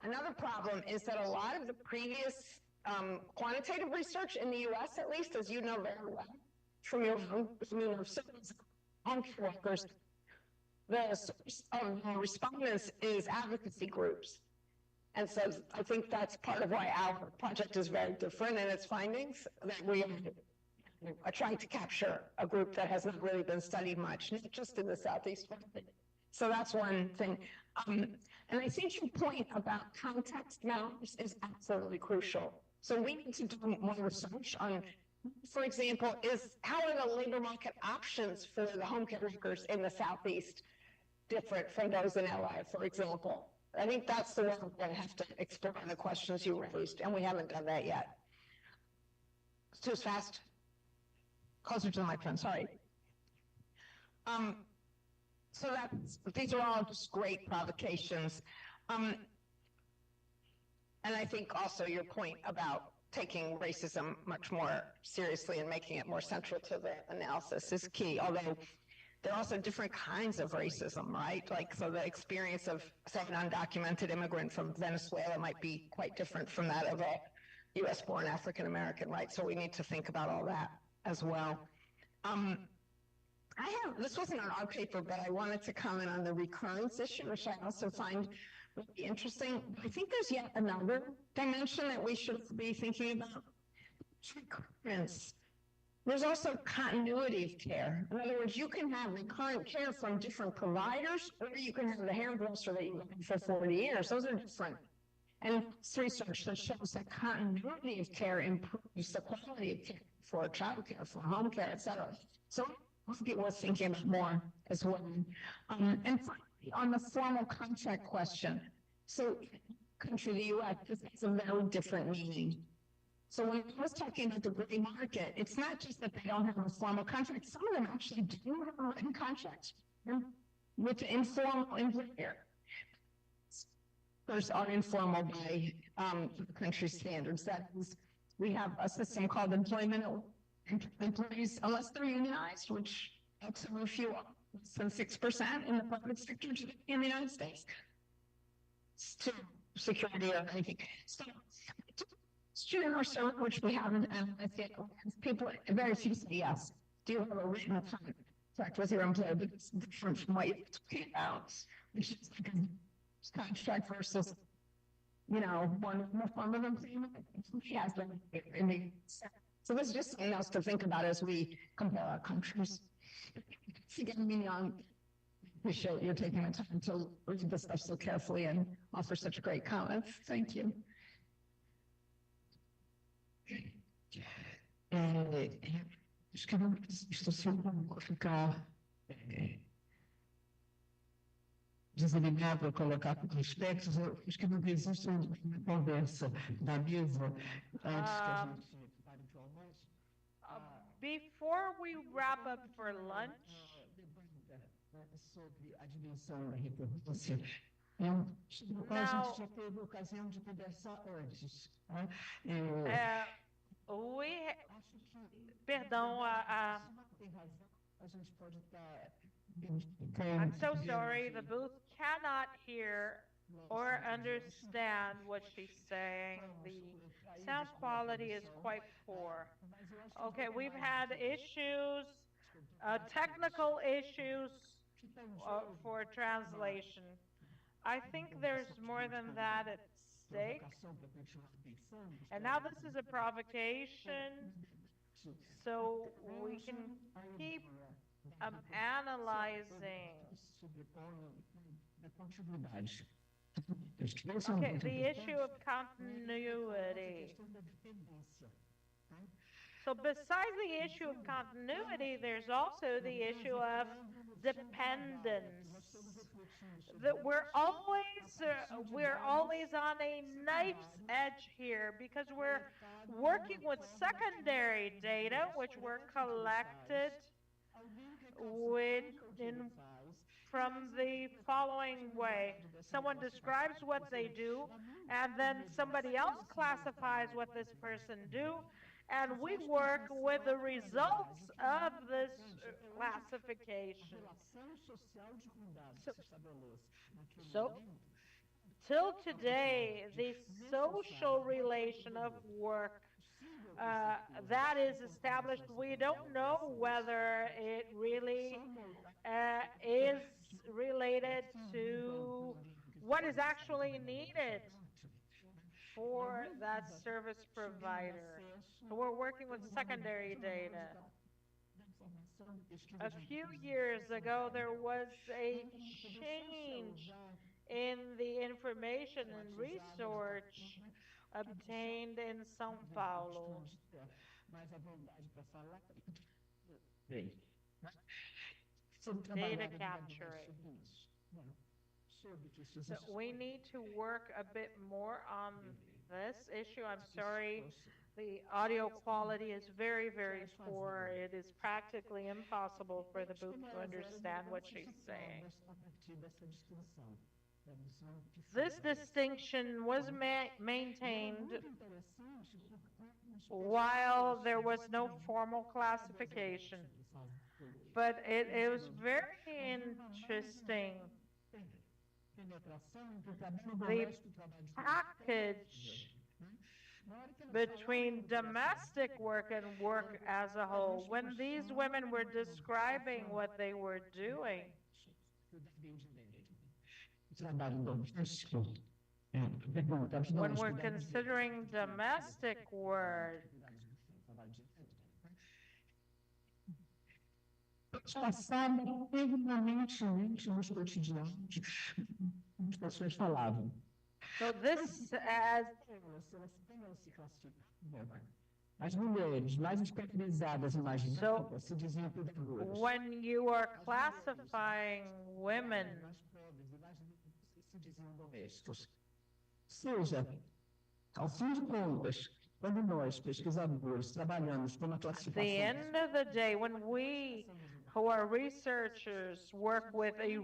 Another problem is that a lot of the previous quantitative research in the US, at least, as you know very well, from your home care workers, the source of respondents is advocacy groups. And so I think that's part of why our project is very different in its findings, that we are trying to capture a group that has not really been studied much, not just in the Southeast. So that's one thing. And I think your point about context matters is absolutely crucial. So we need to do more research on, for example, how are the labor market options for the home care workers in the Southeast different from those in LA, for example? I think that's the one we're going to have to explore the questions you raised, and we haven't done that yet. It's too fast. Closer to the microphone, sorry. So these are all just great provocations. And I think also your point about taking racism much more seriously and making it more central to the analysis is key, although there are also different kinds of racism, right? Like, so the experience of, say, an undocumented immigrant from Venezuela might be quite different from that of a U.S.-born African-American, right? So we need to think about all that as well. This wasn't on our paper, but I wanted to comment on the recurrence issue, which I also find really interesting. I think there's yet another dimension that we should be thinking about. Recurrence. There's also continuity of care. In other words, you can have recurrent care from different providers, or you can have the hairdresser that you've had for 40 years. Those are different. And it's research that shows that continuity of care improves the quality of care for child care, for home care, et cetera. So we're thinking about more as well. And finally, on the formal contract question, so country, the U.S., this has a very different meaning. So when I was talking about the gray market, it's not just that they don't have a formal contract. Some of them actually do have a written contract with the informal employer. Those are informal by country standards. That is, we have a system called employment employees, unless they're unionized, which a few, less than 6% in the private sector in the United States, to security or anything. So, student or so, which we haven't analyzed yet, people, very few say yes. Do you have a written contract with your employer? But it's different from what you're talking about, which is like a contract versus, you know, one form of employment. He has been in the. So this is just something else to think about as we compare our countries. Again, Mignon, appreciate you taking the time to read this stuff so carefully and offer such great comments. Thank you. Acho que eu não estou sendo ficar desanimado a colocar aspectos. Eu acho que não existe uma conversa da mesa antes que a gente pare para o almoço. Before we wrap up for lunch, sobre a dimensão da reprodução. A gente já teve ocasião de conversar antes. Perdão, I'm so sorry, the booth cannot hear or understand what she's saying. The sound quality is quite poor. Okay, we've had issues, technical issues for translation. I think there's more than that at stake. And now this is a provocation, so we can keep analyzing. Okay, the issue of continuity. So besides the issue of continuity, there's also the issue of dependence. That we're always on a knife's edge here because we're working with secondary data which were collected from the following way. Someone describes what they do, and then somebody else classifies what this person do, and we work with the results of this classification. So till today, the social relation of work that is established, we don't know whether it really is related to what is actually needed for that service provider. So we're working with secondary data. A few years ago, there was a change in the information and research obtained in São Paulo. Data capturing. So we need to work a bit more on this issue. I'm sorry, the audio quality is very, very poor. It is practically impossible for the booth to understand what she's saying. This distinction was maintained while there was no formal classification. But it was very interesting. The package between domestic work and work as a whole, when these women were describing what they were doing, when we're considering domestic work, passada permanentemente nos cotidianos, as pessoas falavam. So this as as mulheres mais especializadas em mais se diziam cuidadoras. When you are classifying women, se diziam domésticos. Seja, ao fim de contas, quando nós, pesquisadores, trabalhamos com uma classificação... At the end of the day, when we, who are researchers, work with a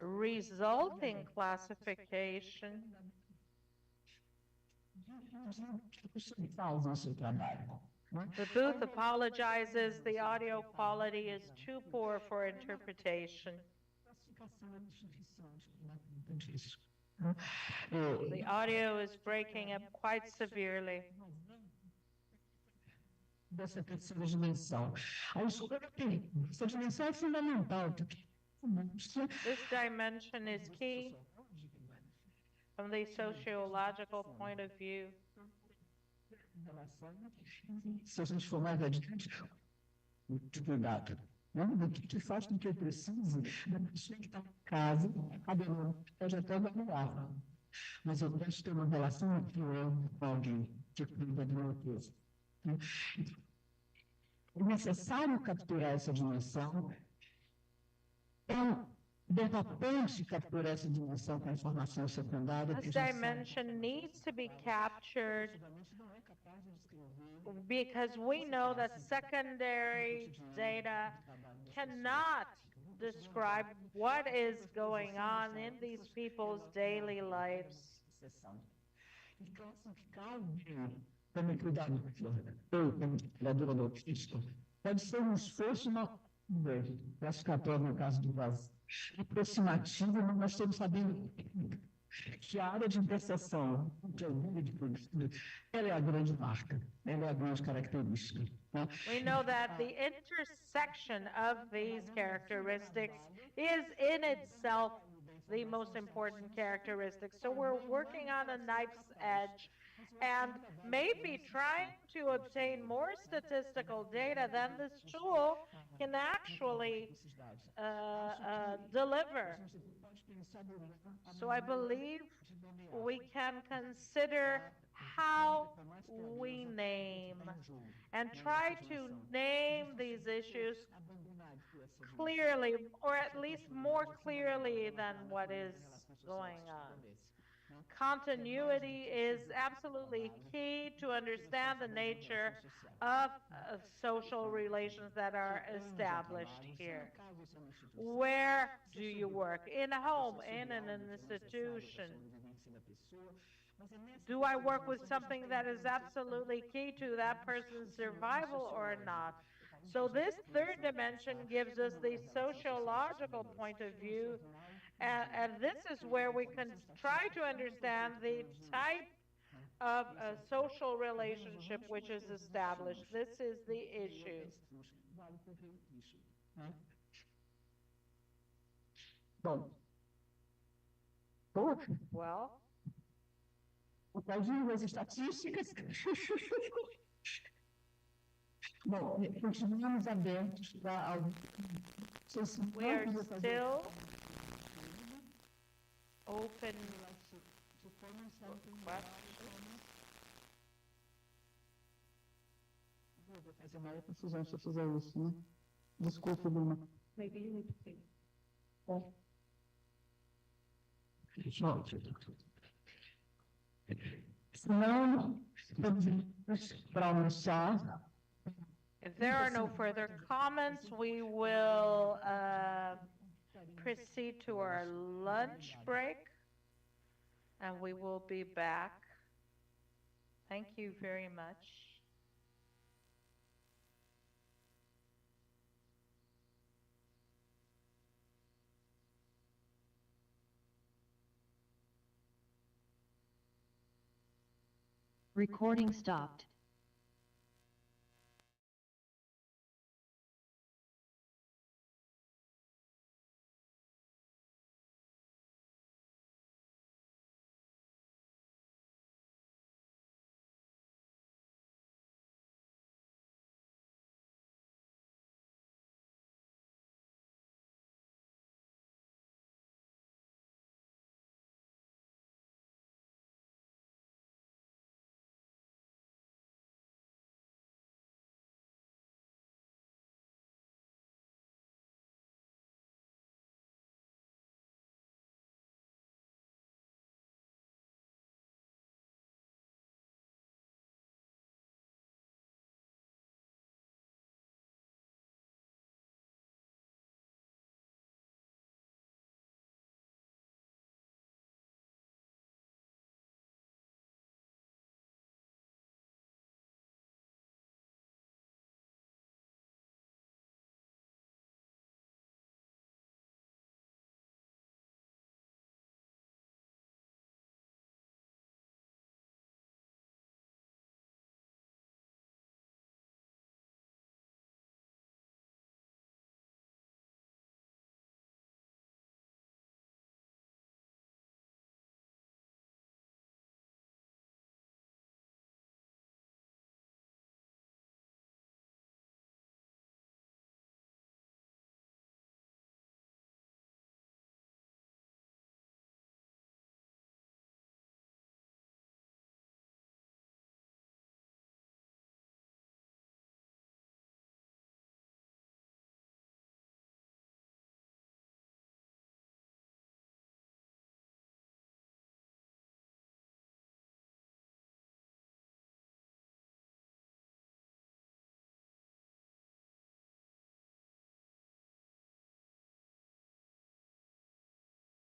resulting classification, the booth apologizes the audio quality is too poor for interpretation. The audio is breaking up quite severely. Dessa terceira dimensão. Essa dimensão é fundamental. This dimension is key from the sociological point of view. Se a gente for mais adiante, muito cuidado. O que faz com que eu precise da pessoa que está em casa, a demanda pode até variar. Mas eu gosto de ter uma relação que eu com alguém que cuida de uma coisa. É necessário capturar essa dimensão. É derrapante capturar essa dimensão com a informação secundária. This dimension needs to be captured because we know that secondary data cannot describe what is going on in these people's daily lives. Como cuidador, eu, como cuidadora do autista, pode ser um esforço classificatório no caso do vaso, aproximativo, mas nós estamos sabendo que a área de interseção, que é o nível de produção, ela é a grande marca, ela é a grande característica. We know that the intersection of these characteristics is in itself the most important characteristic. So we're working on a knife's edge and maybe trying to obtain more statistical data than this tool can actually deliver. So I believe we can consider how we name and try to name these issues clearly, or at least more clearly than what is going on. Continuity is absolutely key to understand the nature of social relations that are established here. Where do you work? In a home, in an institution? Do I work with something that is absolutely key to that person's survival or not? So this third dimension gives us the sociological point of view, and this is where we can try to understand the type of a social relationship which is established. This is the issue. Well, as estatísticas. Bom, continuamos abertos para we are still open for questions. Vou fazer uma confusão se eu fizer isso, né? Desculpa, Bruna. Maybe you need to think. Senão, para almoçar. If there are no further comments, we will proceed to our lunch break, and we will be back. Thank you very much. Recording stopped.